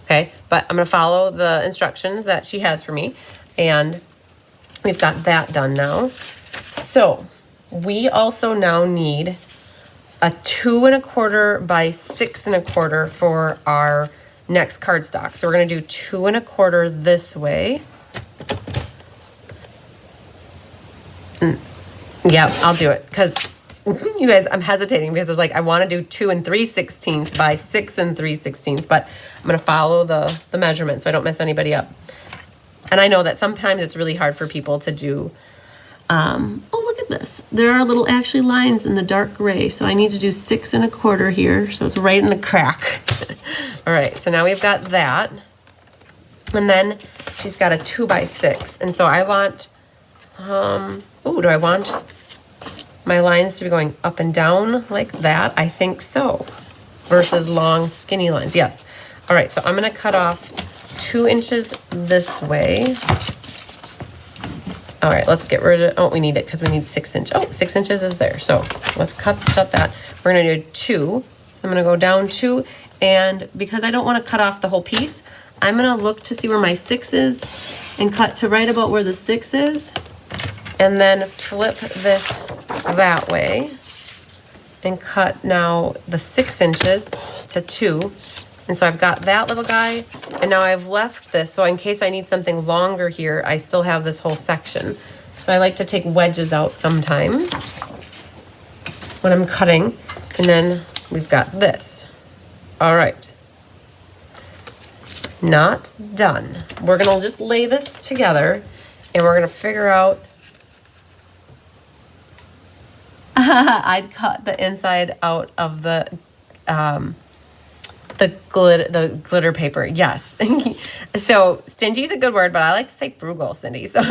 okay? But I'm gonna follow the instructions that she has for me, and we've got that done now. So we also now need a 2 1/4 by 6 1/4 for our next cardstock. So we're gonna do 2 1/4 this way. Yeah, I'll do it because you guys, I'm hesitating because it's like I want to do 2 3/16 by 6 3/16, but I'm gonna follow the measurement so I don't mess anybody up. And I know that sometimes it's really hard for people to do. Oh, look at this. There are little actually lines in the dark gray, so I need to do 6 1/4 here, so it's right in the crack. All right, so now we've got that. And then she's got a 2x6. And so I want, do I want my lines to be going up and down like that? I think so. Versus long, skinny lines. Yes. All right, so I'm going to cut off 2 inches this way. All right, let's get rid of, we need it because we need 6 inches. 6 inches is there. So let's shut that. We're going to do 2. I'm going to go down 2. And because I don't want to cut off the whole piece, I'm going to look to see where my 6 is and cut to right about where the 6 is. And then flip this that way and cut now the 6 inches to 2. And so I've got that little guy, and now I've left this. So in case I need something longer here, I still have this whole section. So I like to take wedges out sometimes when I'm cutting. And then we've got this. All right. Not done. We're gonna just lay this together and we're gonna figure out I'd cut the inside out of the glitter paper. Yes. So stingy is a good word, but I like to say frugal, Cindy. So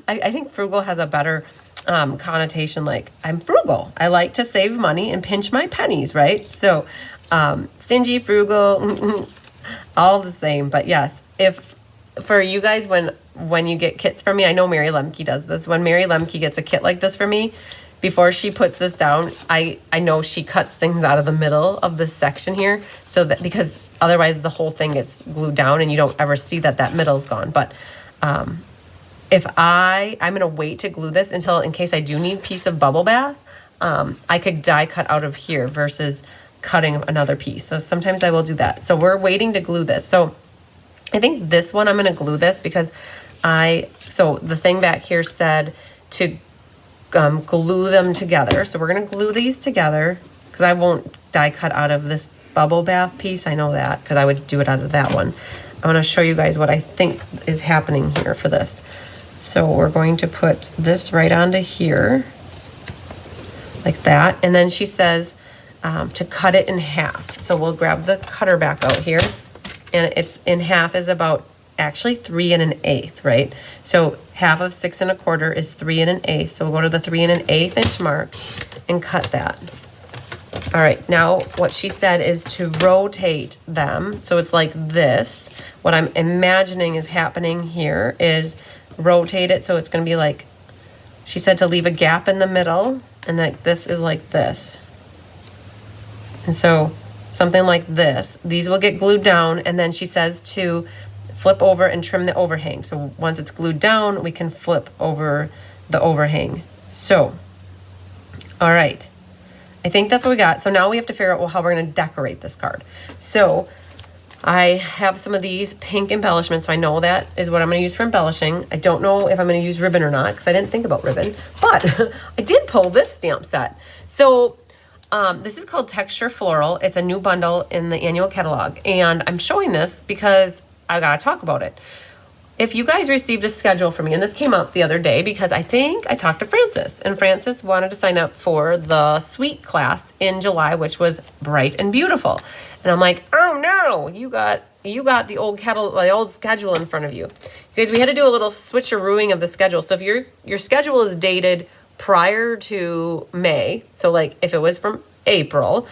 I think frugal has a better connotation. Like, I'm frugal. I like to save money and pinch my pennies, right? So stingy, frugal, all the same. But yes, if for you guys, when you get kits from me, I know Mary Lemke does this. When Mary Lemke gets a kit like this for me, before she puts this down, I know she cuts things out of the middle of this section here, so that, because otherwise the whole thing gets glued down and you don't ever see that middle's gone. But if I'm gonna wait to glue this until, in case I do need piece of bubble bath, I could die cut out of here versus cutting another piece. So sometimes I will do that. So we're waiting to glue this. So I think this one I'm gonna glue this because so the thing back here said to glue them together. So we're gonna glue these together because I won't die cut out of this bubble bath piece. I know that because I would do it out of that one. I wanna show you guys what I think is happening here for this. So we're going to put this right onto here like that. And then she says to cut it in half. So we'll grab the cutter back out here, and it's in half is about actually 3 1/8, right? So half of 6 1/4 is 3 1/8. So we'll go to the 3 1/8 inch mark and cut that. All right, now what she said is to rotate them. So it's like this. What I'm imagining is happening here is rotate it. So it's gonna be like, she said to leave a gap in the middle, and that this is like this. And so something like this, these will get glued down, and then she says to flip over and trim the overhang. So once it's glued down, we can flip over the overhang. So, all right. I think that's what we got. So now we have to figure out, well, how we're gonna decorate this card. So I have some of these pink embellishments, so I know that is what I'm gonna use for embellishing. I don't know if I'm gonna use ribbon or not, because I didn't think about ribbon, but I did pull this stamp set. So this is called Texture Floral. It's a new bundle in the annual catalog, and I'm showing this because I gotta talk about it. If you guys received a schedule from me, and this came up the other day because I think I talked to Frances, and Frances wanted to sign up for the Sweet class in July, which was Bright and Beautiful. And I'm like, oh no, you got the old schedule in front of you. Because we had to do a little switcherooing of the schedule. So if your schedule is dated prior to May, so like if it was from April,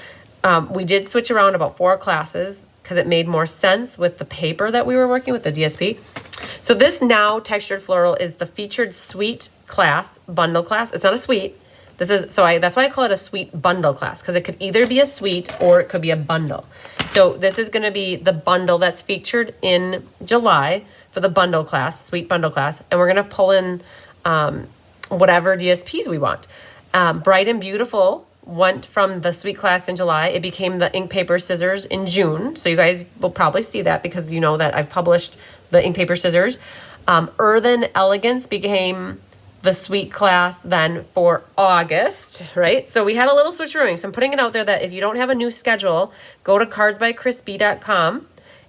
we did switch around about 4 classes because it made more sense with the paper that we were working with, the DSP. So this now Textured Floral is the featured Sweet class, bundle class. It's not a Sweet. This is, that's why I call it a Sweet bundle class, because it could either be a Sweet or it could be a bundle. So this is gonna be the bundle that's featured in July for the bundle class, Sweet bundle class. And we're gonna pull in whatever DSPs we want. Bright and Beautiful went from the Sweet class in July. It became the ink paper scissors in June. So you guys will probably see that because you know that I've published the ink paper scissors. Earthen Elegance became the Sweet class then for August, right? So we had a little switcherooing. So I'm putting it out there that if you don't have a new schedule, go to cardsbychrisb.com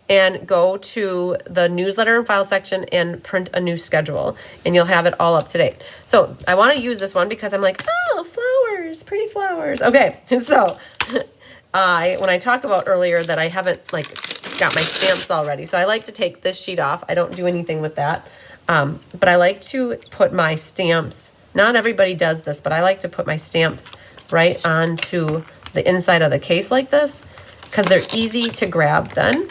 and go to the newsletter and file section and print a new schedule, and you'll have it all up to date. So I want to use this one because I'm like, oh, flowers, pretty flowers. Okay, so when I talked about earlier that I haven't like got my stamps already. So I like to take this sheet off. I don't do anything with that. But I like to put my stamps, not everybody does this, but I like to put my stamps right onto the inside of the case like this, because they're easy to grab then.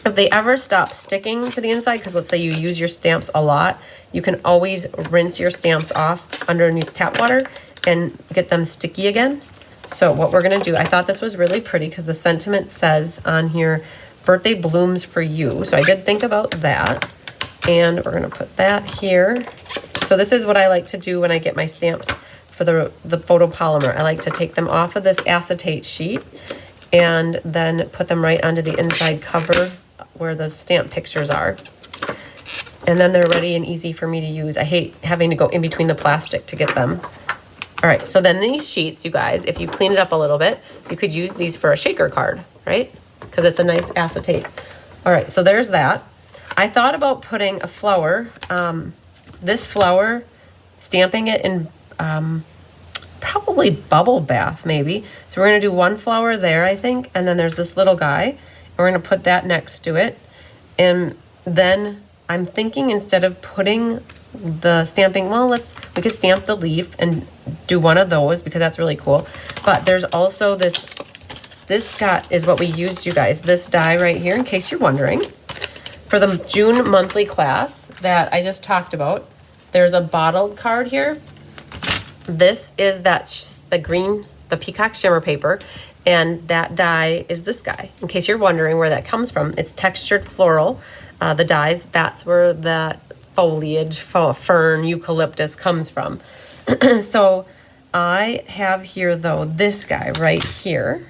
If they ever stop sticking to the inside, because let's say you use your stamps a lot, you can always rinse your stamps off underneath tap water and get them sticky again. So what we're gonna do, I thought this was really pretty because the sentiment says on here, birthday blooms for you. So I did think about that. And we're gonna put that here. So this is what I like to do when I get my stamps for the photopolymer. I like to take them off of this acetate sheet and then put them right onto the inside cover where the stamp pictures are. And then they're ready and easy for me to use. I hate having to go in between the plastic to get them. All right, so then these sheets, you guys, if you clean it up a little bit, you could use these for a shaker card, right? Because it's a nice acetate. All right, so there's that. I thought about putting a flower, this flower, stamping it in probably bubble bath maybe. So we're gonna do one flower there, I think, and then there's this little guy, and we're gonna put that next to it. And then I'm thinking instead of putting the stamping, well, we could stamp the leaf and do one of those because that's really cool. But there's also this is what we used, you guys, this die right here, in case you're wondering. For the June monthly class that I just talked about, there's a bottled card here. This is the peacock shimmer paper, and that die is this guy. In case you're wondering where that comes from, it's textured floral. The dies, that's where that foliage, fern, eucalyptus comes from. So I have here though, this guy right here.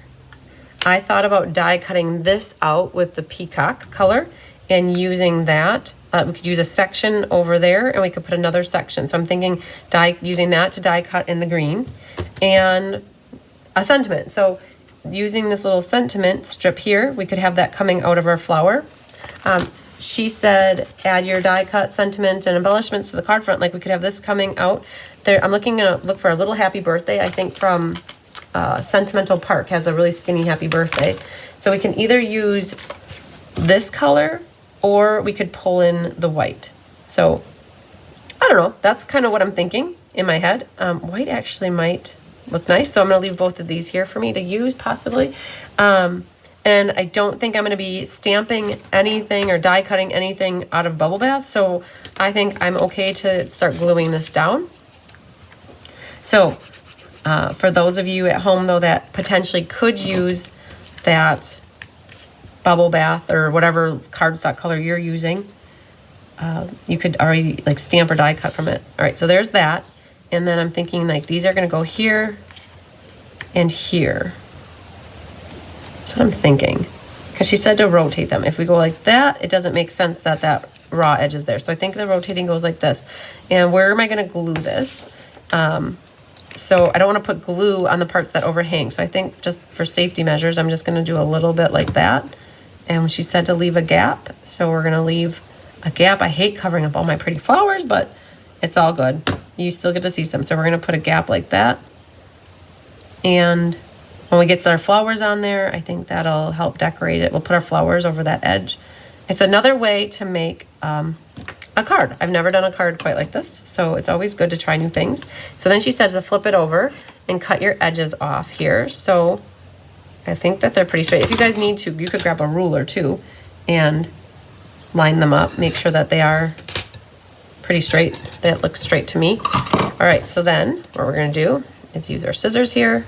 I thought about die cutting this out with the peacock color and using that. We could use a section over there and we could put another section. So I'm thinking using that to die cut in the green and a sentiment. So using this little sentiment strip here, we could have that coming out of our flower. She said, add your die cut sentiment and embellishments to the card front. Like we could have this coming out there. I'm looking to look for a little happy birthday. I think from Sentimental Park has a really skinny happy birthday. So we can either use this color or we could pull in the white. So I don't know, that's kind of what I'm thinking in my head. White actually might look nice. So I'm gonna leave both of these here for me to use possibly. And I don't think I'm gonna be stamping anything or die cutting anything out of bubble bath. So I think I'm okay to start gluing this down. So for those of you at home though that potentially could use that bubble bath or whatever cardstock color you're using, you could already like stamp or die cut from it. All right, so there's that. And then I'm thinking like these are gonna go here and here. That's what I'm thinking. Because she said to rotate them. If we go like that, it doesn't make sense that that raw edge is there. So I think the rotating goes like this. And where am I gonna glue this? So I don't want to put glue on the parts that overhang. So I think just for safety measures, I'm just going to do a little bit like that. And she said to leave a gap. So we're going to leave a gap. I hate covering up all my pretty flowers, but it's all good. You still get to see some. So we're going to put a gap like that. And when we get our flowers on there, I think that'll help decorate it. We'll put our flowers over that edge. It's another way to make a card. I've never done a card quite like this, so it's always good to try new things. So then she says to flip it over and cut your edges off here. So I think that they're pretty straight. If you guys need to, you could grab a ruler too and line them up. Make sure that they are pretty straight. That looks straight to me. All right, so then what we're gonna do is use our scissors here.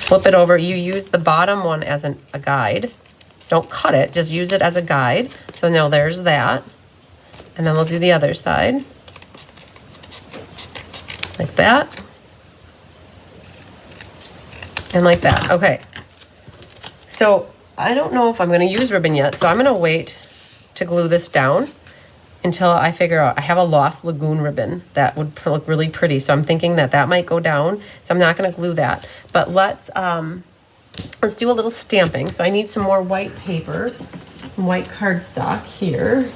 Flip it over. You use the bottom one as a guide. Don't cut it, just use it as a guide. So now there's that. And then we'll do the other side. Like that. And like that, okay. So I don't know if I'm gonna use ribbon yet, so I'm gonna wait to glue this down until I figure out. I have a Lost Lagoon ribbon that would look really pretty. So I'm thinking that that might go down. So I'm not gonna glue that. But let's do a little stamping. So I need some more white paper, some white cardstock here.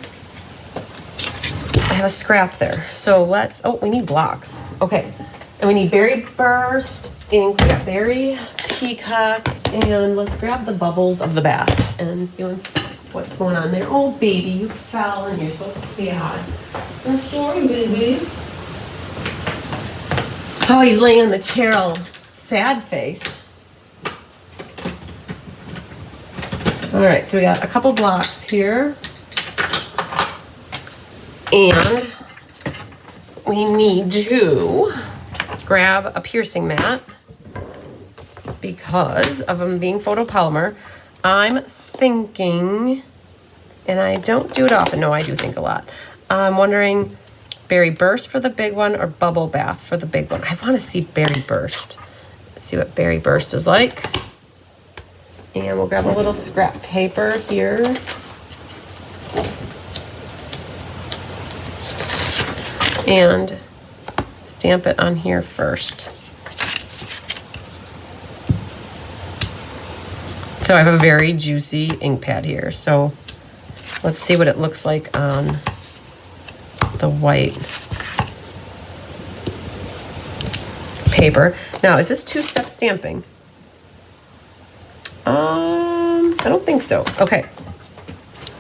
I have a scrap there. So we need blocks. Okay. And we need Berry Burst ink. We got Berry, Peacock, And let's grab the bubbles of the bath and see what's going on there. Oh, baby, you fell and you're so sad. I'm sorry, baby. Oh, he's laying on the chair all sad face. All right, so we got a couple blocks here. And we need to grab a piercing mat because of them being photopolymer. I'm thinking, and I don't do it often. No, I do think a lot. I'm wondering berry burst for the big one or bubble bath for the big one. I want to see berry burst. Let's see what berry burst is like. And we'll grab a little scrap paper here. And stamp it on here first. So I have a very juicy ink pad here. So let's see what it looks like on the white paper. Now, is this two-step stamping? I don't think so. Okay.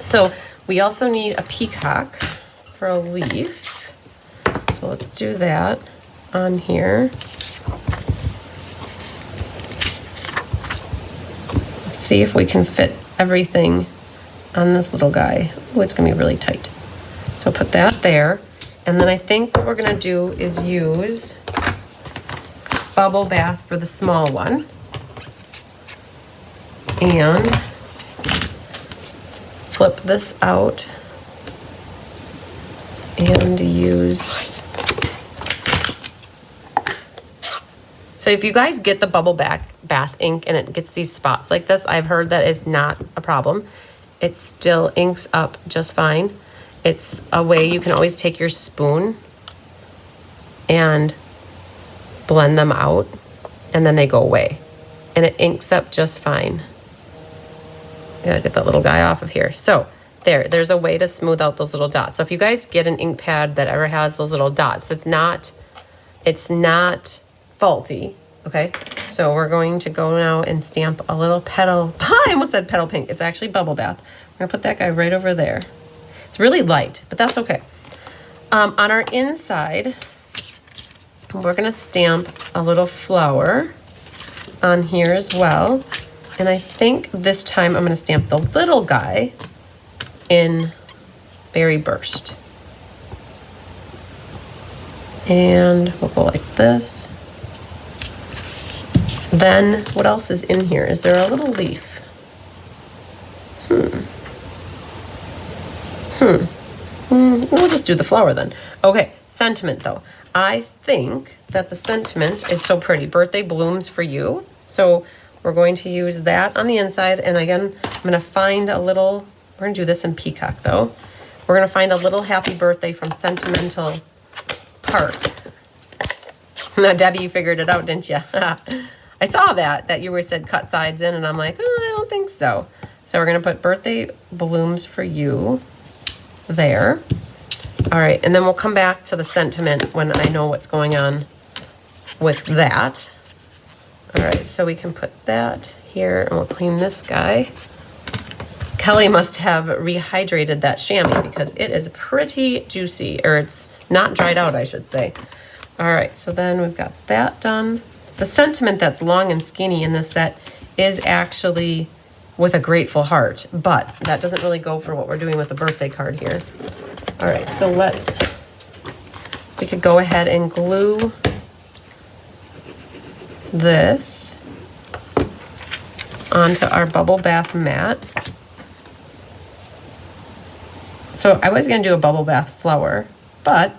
So we also need a peacock for a leaf. So let's do that on here. Let's see if we can fit everything on this little guy. Oh, it's gonna be really tight. So put that there. And then I think what we're gonna do is use bubble bath for the small one. And flip this out and use. So if you guys get the bubble bath ink and it gets these spots like this, I've heard that is not a problem. It still inks up just fine. It's a way you can always take your spoon and blend them out and then they go away. And it inks up just fine. Gotta get that little guy off of here. So there's a way to smooth out those little dots. So if you guys get an ink pad that ever has those little dots, it's not faulty, okay? So we're going to go now and stamp a little petal. I almost said petal pink. It's actually bubble bath. We're gonna put that guy right over there. It's really light, but that's okay. On our inside, we're gonna stamp a little flower on here as well. And I think this time I'm gonna stamp the little guy in Berry Burst. And we'll go like this. Then what else is in here? Is there a little leaf? We'll just do the flower then. Okay, sentiment though. I think that the sentiment is so pretty. Birthday blooms for you. So we're going to use that on the inside. And again, I'm gonna find a little, we're gonna do this in peacock though. We're gonna find a little happy birthday from Sentimental Park. Now, Debbie, you figured it out, didn't you? I saw that you were said cut sides in, and I'm like, oh, I don't think so. So we're gonna put birthday blooms for you there. All right, and then we'll come back to the sentiment when I know what's going on with that. All right, so we can put that here, and we'll clean this guy. Kelly must have rehydrated that chamois because it is pretty juicy, or it's not dried out, I should say. All right, so then we've got that done. The sentiment that's long and skinny in this set is actually with a grateful heart, but that doesn't really go for what we're doing with the birthday card here. All right, so we could go ahead and glue this onto our bubble bath mat. So I was gonna do a bubble bath flower, but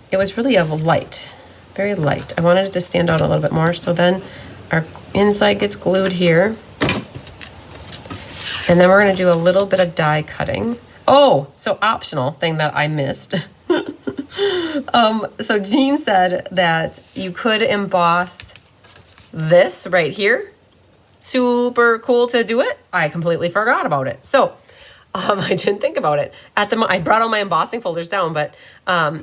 it was really a light, very light. I wanted it to stand out a little bit more. So then our inside gets glued here. And then we're gonna do a little bit of die cutting. Oh, so optional thing that I missed. So Jean said that you could emboss this right here. Super cool to do it. I completely forgot about it. So I didn't think about it. I brought all my embossing folders down, but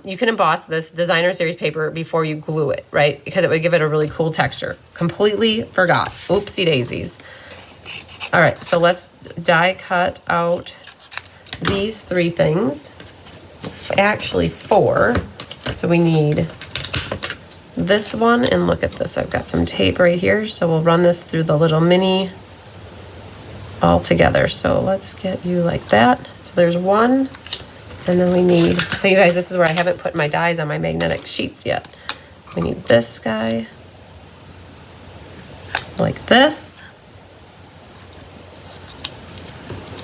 you can emboss this designer series paper before you glue it, right? Because it would give it a really cool texture. Completely forgot. Oopsie daisies. All right, so let's die cut out these 3 things. Actually 4. So we need this one, and look at this. I've got some tape right here, so we'll run this through the little mini all together. So let's get you like that. So there's 1, and then we need, so you guys, this is where I haven't put my dies on my magnetic sheets yet. We need this guy like this.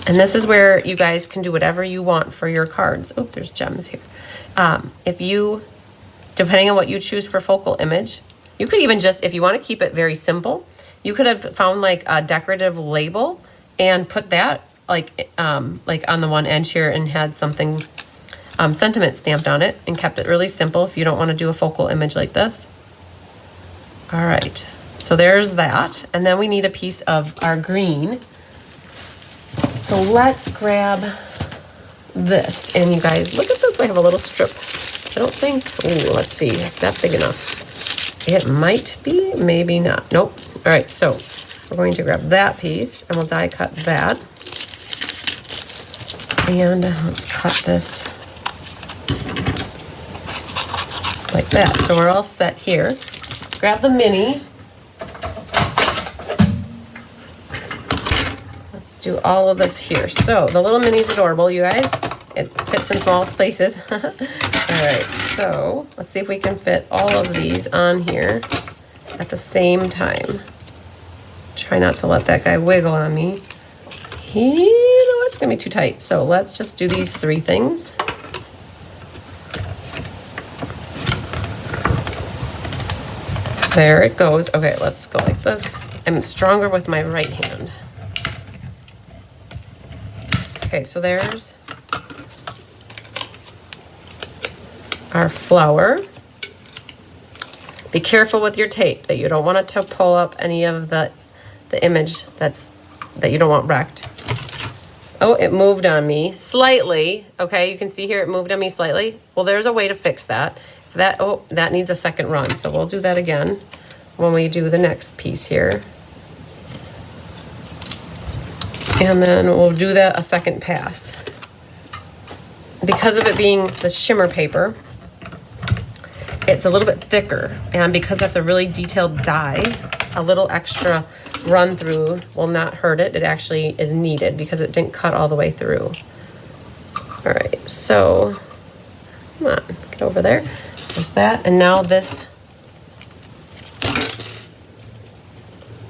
And this is where you guys can do whatever you want for your cards. Oh, there's gems here. If you, depending on what you choose for focal image, you could even just, if you want to keep it very simple, you could have found like a decorative label and put that like on the one edge here and had something sentiment stamped on it and kept it really simple if you don't want to do a focal image like this. All right, so there's that. And then we need a piece of our green. So let's grab this. And you guys, look at this. I have a little strip. I don't think, oh, let's see, is that big enough? It might be, maybe not. Nope. All right, so we're going to grab that piece and we'll die cut that. And let's cut this like that. So we're all set here. Let's grab the mini. Let's do all of this here. So the little mini's adorable, you guys. It fits in small spaces. All right, so let's see if we can fit all of these on here at the same time. Try not to let that guy wiggle on me. It's gonna be too tight. So let's just do these 3 things. There it goes. Okay, let's go like this. I'm stronger with my right hand. Okay, so there's our flower. Be careful with your tape that you don't want it to pull up any of the image that you don't want wrecked. Oh, it moved on me slightly. Okay, you can see here it moved on me slightly. Well, there's a way to fix that. That needs a second run. So we'll do that again when we do the next piece here. And then we'll do that a second pass. Because of it being the shimmer paper, it's a little bit thicker. And because that's a really detailed die, a little extra run through will not hurt it. It actually is needed because it didn't cut all the way through. All right, so come on, get over there. There's that, and now this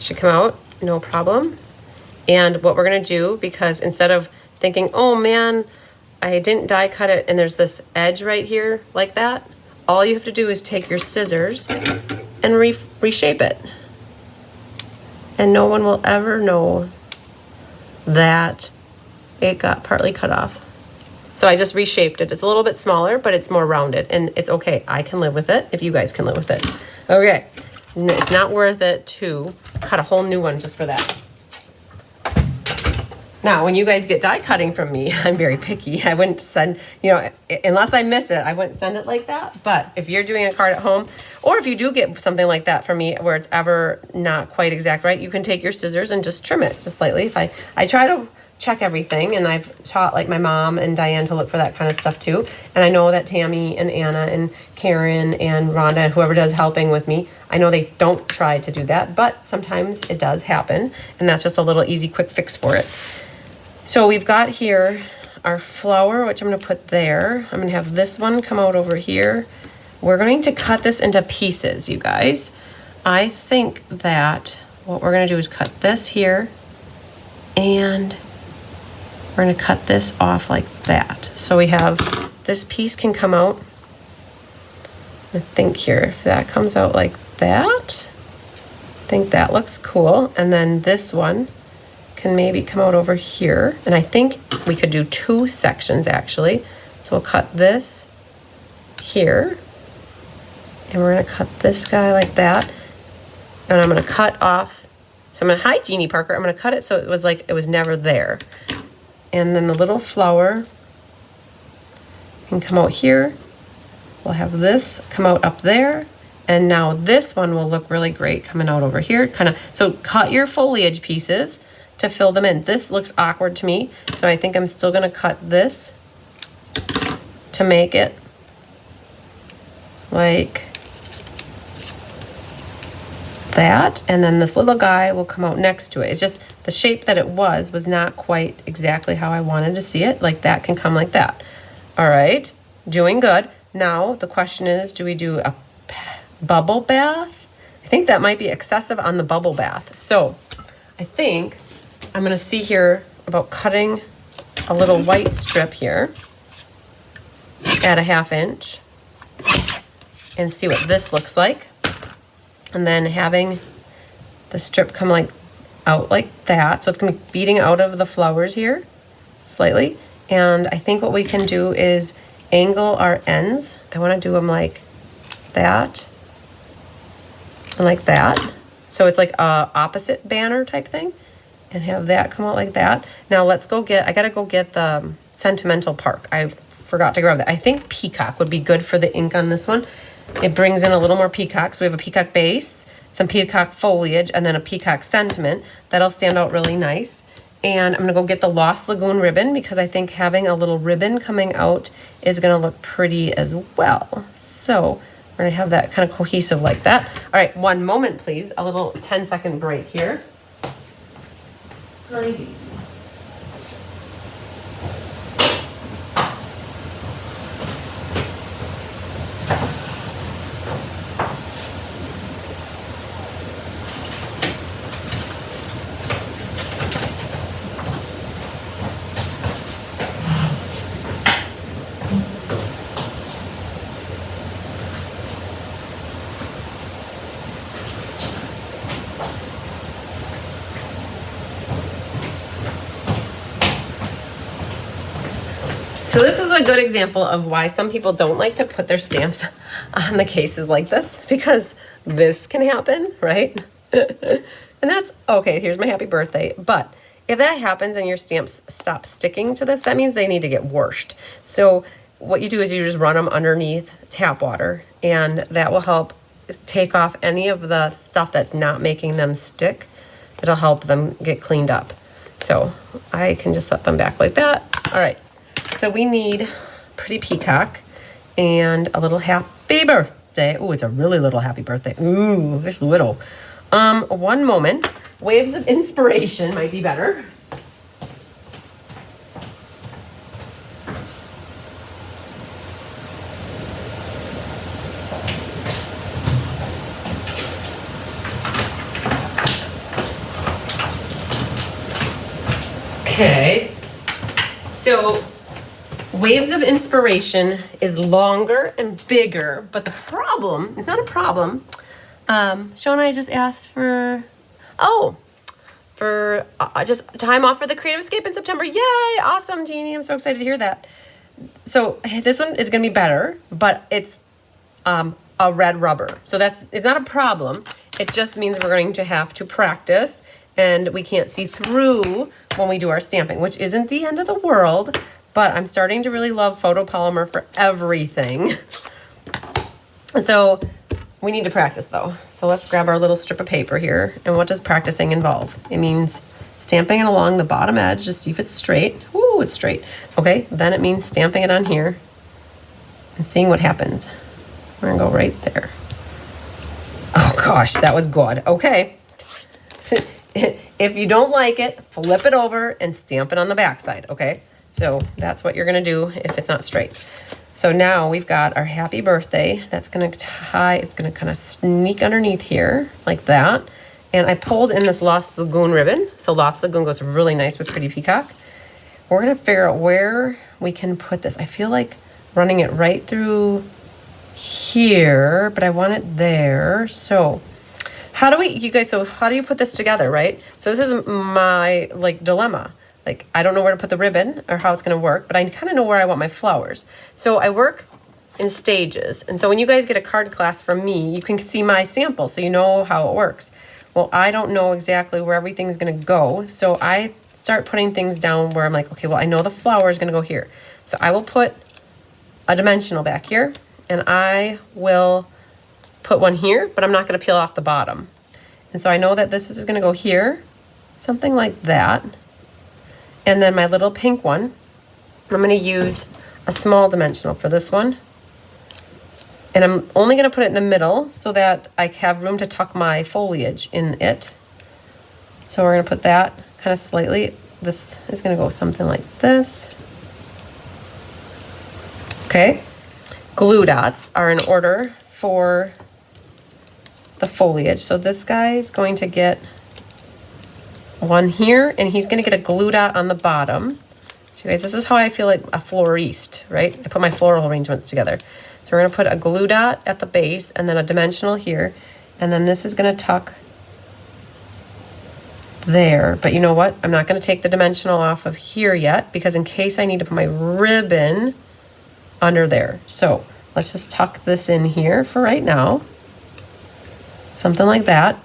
should come out, no problem. And what we're gonna do, because instead of thinking, oh man, I didn't die cut it and there's this edge right here like that, all you have to do is take your scissors and reshape it. And no one will ever know that it got partly cut off. So I just reshaped it. It's a little bit smaller, but it's more rounded, and it's okay. I can live with it if you guys can live with it. Okay, it's not worth it to cut a whole new one just for that. Now, when you guys get die cutting from me, I'm very picky. I wouldn't send, unless I miss it, I wouldn't send it like that. But if you're doing a card at home, or if you do get something like that from me where it's ever not quite exact right, you can take your scissors and just trim it just slightly. If I try to check everything, and I've taught like my mom and Diane to look for that kind of stuff too. And I know that Tammy and Anna and Karen and Rhonda and whoever does helping with me, I know they don't try to do that, but sometimes it does happen. And that's just a little easy, quick fix for it. So we've got here our flower, which I'm going to put there. I'm going to have this one come out over here. We're going to cut this into pieces, you guys. I think that what we're going to do is cut this here, and we're going to cut this off like that. So we have this piece can come out. I think here, if that comes out like that, I think that looks cool. And then this one can maybe come out over here. And I think we could do 2 sections actually. So we'll cut this here, and we're gonna cut this guy like that. And I'm gonna cut off, so I'm gonna, hi Jeannie Parker, I'm gonna cut it so it was like, it was never there. And then the little flower can come out here. We'll have this come out up there. And now this one will look really great coming out over here. So cut your foliage pieces to fill them in. This looks awkward to me, so I think I'm still gonna cut this to make it like that. And then this little guy will come out next to it. It's just the shape that it was not quite exactly how I wanted to see it. Like that can come like that. All right, doing good. Now the question is, do we do a bubble bath? I think that might be excessive on the bubble bath. So I think I'm gonna see here about cutting a little white strip here at a 1/2 inch and see what this looks like. And then having the strip come out like that. So it's gonna be beating out of the flowers here slightly. And I think what we can do is angle our ends. I wanna do them like that and like that. So it's like a opposite banner type thing, and have that come out like that. Now let's go I gotta go get the Sentimental Park. I forgot to grab that. I think peacock would be good for the ink on this one. It brings in a little more peacock. So we have a peacock base, some peacock foliage, and then a peacock sentiment. That'll stand out really nice. And I'm gonna go get the Lost Lagoon ribbon, because I think having a little ribbon coming out is gonna look pretty as well. So we're gonna have that kind of cohesive like that. All right, one moment, please. A little 10-second break here. So this is a good example of why some people don't like to put their stamps on the cases like this, because this can happen, right? And that's, okay, here's my happy birthday. But if that happens and your stamps stop sticking to this, that means they need to get washed. So what you do is you just run them underneath tap water, and that will help take off any of the stuff that's not making them stick. It'll help them get cleaned up. So I can just set them back like that. All right. So we need pretty peacock and a little happy birthday. Oh, it's a really little happy birthday. Ooh, it's little. One moment. Waves of inspiration might be better. Okay. So Waves of Inspiration is longer and bigger, but the problem, it's not a problem. Sean and I just asked for just time off for the Creative Escape in September. Yay, awesome, Jeannie, I'm so excited to hear that. So this one is gonna be better, but it's a red rubber. So it's not a problem. It just means we're going to have to practice, and we can't see through when we do our stamping, which isn't the end of the world. But I'm starting to really love photopolymer for everything. So we need to practice though. So let's grab our little strip of paper here. And what does practicing involve? It means stamping it along the bottom edge to see if it's straight. Ooh, it's straight. Okay, then it means stamping it on here and seeing what happens. We're gonna go right there. Oh gosh, that was good. Okay. If you don't like it, flip it over and stamp it on the back side, okay? So that's what you're gonna do if it's not straight. So now we've got our happy birthday. That's gonna tie, it's gonna kind of sneak underneath here like that. And I pulled in this Lost Lagoon ribbon. So Lost Lagoon goes really nice with Pretty Peacock. We're gonna figure out where we can put this. I feel like running it right through here, but I want it there. So how do you put this together, right? So this is my dilemma. I don't know where to put the ribbon or how it's gonna work, but I kind of know where I want my flowers. So I work in stages. And so when you guys get a card class from me, you can see my sample so you know how it works. Well, I don't know exactly where everything's gonna go. So I start putting things down where I'm like, okay, well, I know the flower is gonna go here. So I will put a dimensional back here, and I will put one here, but I'm not gonna peel off the bottom. And so I know that this is gonna go here, something like that. And then my little pink one, I'm gonna use a small dimensional for this one. And I'm only gonna put it in the middle so that I have room to tuck my foliage in it. So we're gonna put that kind of slightly. This is gonna go something like this. Okay, glue dots are in order for the foliage. So this guy is going to get one here, and he's gonna get a glue dot on the bottom. So guys, this is how I feel like a florist, right? I put my floral arrangements together. So we're gonna put a glue dot at the base and then a dimensional here. And then this is gonna tuck there. But you know what? I'm not gonna take the dimensional off of here yet, because in case I need to put my ribbon under there. So let's just tuck this in here for right now. Something like that.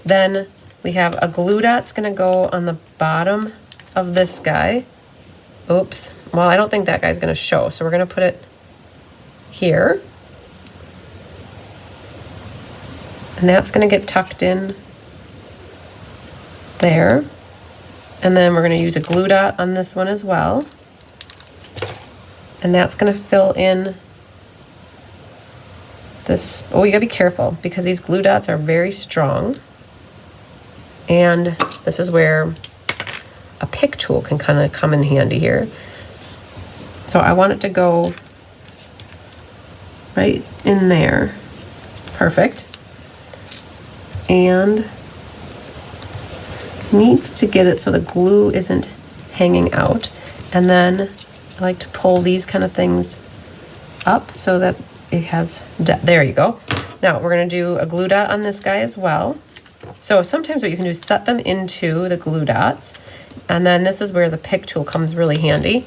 Then we have a glue dot's gonna go on the bottom of this guy. Oops, well, I don't think that guy's gonna show. So we're gonna put it here. And that's gonna get tucked in there. And then we're gonna use a glue dot on this one as well. And that's gonna fill in this. Oh, you gotta be careful because these glue dots are very strong. And this is where a pick tool can kind of come in handy here. So I want it to go right in there. Perfect. And needs to get it so the glue isn't hanging out. And then I like to pull these kind of things up so that it has depth. There you go. Now we're gonna do a glue dot on this guy as well. So sometimes what you can do is set them into the glue dots, and then this is where the pick tool comes really handy.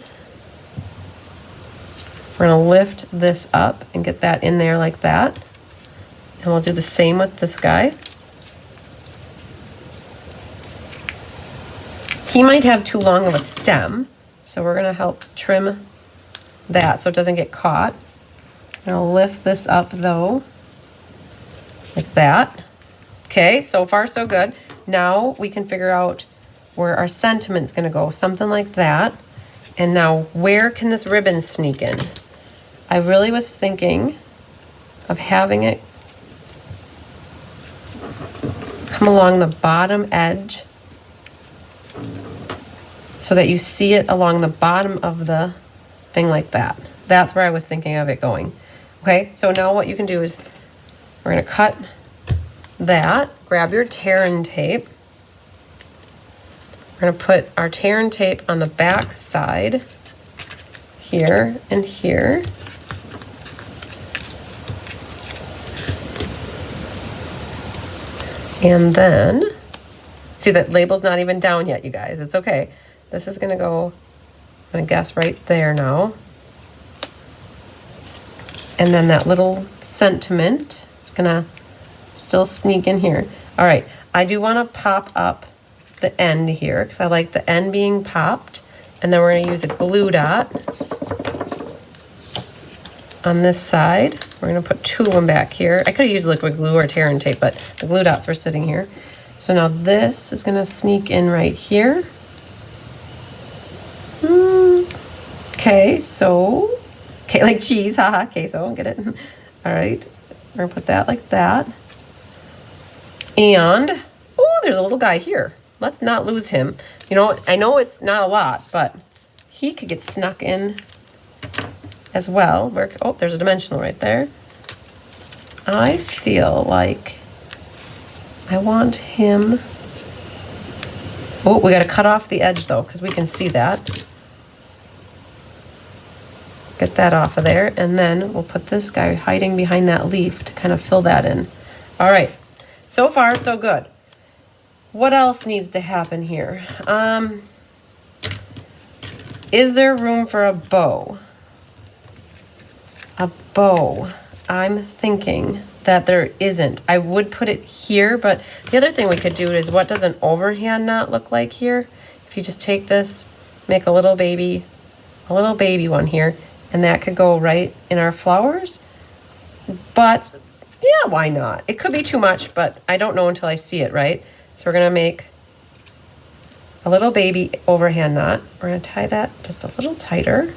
We're gonna lift this up and get that in there like that. And we'll do the same with this guy. He might have too long of a stem, so we're gonna help trim that so it doesn't get caught. I'm gonna lift this up though, like that. Okay, so far so good. Now we can figure out where our sentiment's gonna go, something like that. And now where can this ribbon sneak in? I really was thinking of having it come along the bottom edge so that you see it along the bottom of the thing like that. That's where I was thinking of it going. Okay, so now what you can do is we're gonna cut that, grab your tear and tape. We're gonna put our tear and tape on the back side here and here. And then, see that label's not even down yet, you guys. It's okay. This is gonna go, I'm gonna guess right there now. And then that little sentiment is gonna still sneak in here. All right, I do wanna pop up the end here because I like the end being popped. And then we're gonna use a glue dot on this side. We're gonna put two of them back here. I could have used liquid glue or tear and tape, but the glue dots were sitting here. So now this is gonna sneak in right here. Okay, so, okay, like cheese, haha, queso, get it? All right, we're gonna put that like that. And, oh, there's a little guy here. Let's not lose him. You know, I know it's not a lot, but he could get snuck in as well. Oh, there's a dimensional right there. I feel like I want him. Oh, we got to cut off the edge though, because we can see that. Get that off of there, and then we'll put this guy hiding behind that leaf to kind of fill that in. All right, so far so good. What else needs to happen here? Is there room for a bow? A bow. I'm thinking that there isn't. I would put it here, but the other thing we could do is what does an overhand knot look like here? if you just take this, make a little baby one here, and that could go right in our flowers. But yeah, why not? It could be too much, but I don't know until I see it, right? So we're gonna make a little baby overhand knot. We're gonna tie that just a little tighter.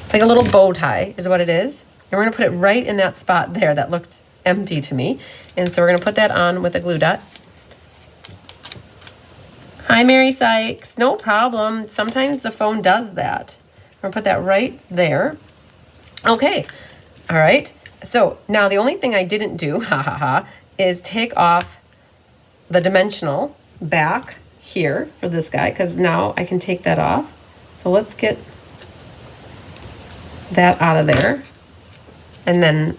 It's like a little bow tie is what it is. And we're gonna put it right in that spot there that looked empty to me. And so we're gonna put that on with a glue dot. Hi, Mary Sykes. No problem. Sometimes the phone does that. We're gonna put that right there. Okay, all right. So now the only thing I didn't do, is take off the dimensional back here for this guy, because now I can take that off. So let's get that out of there. And then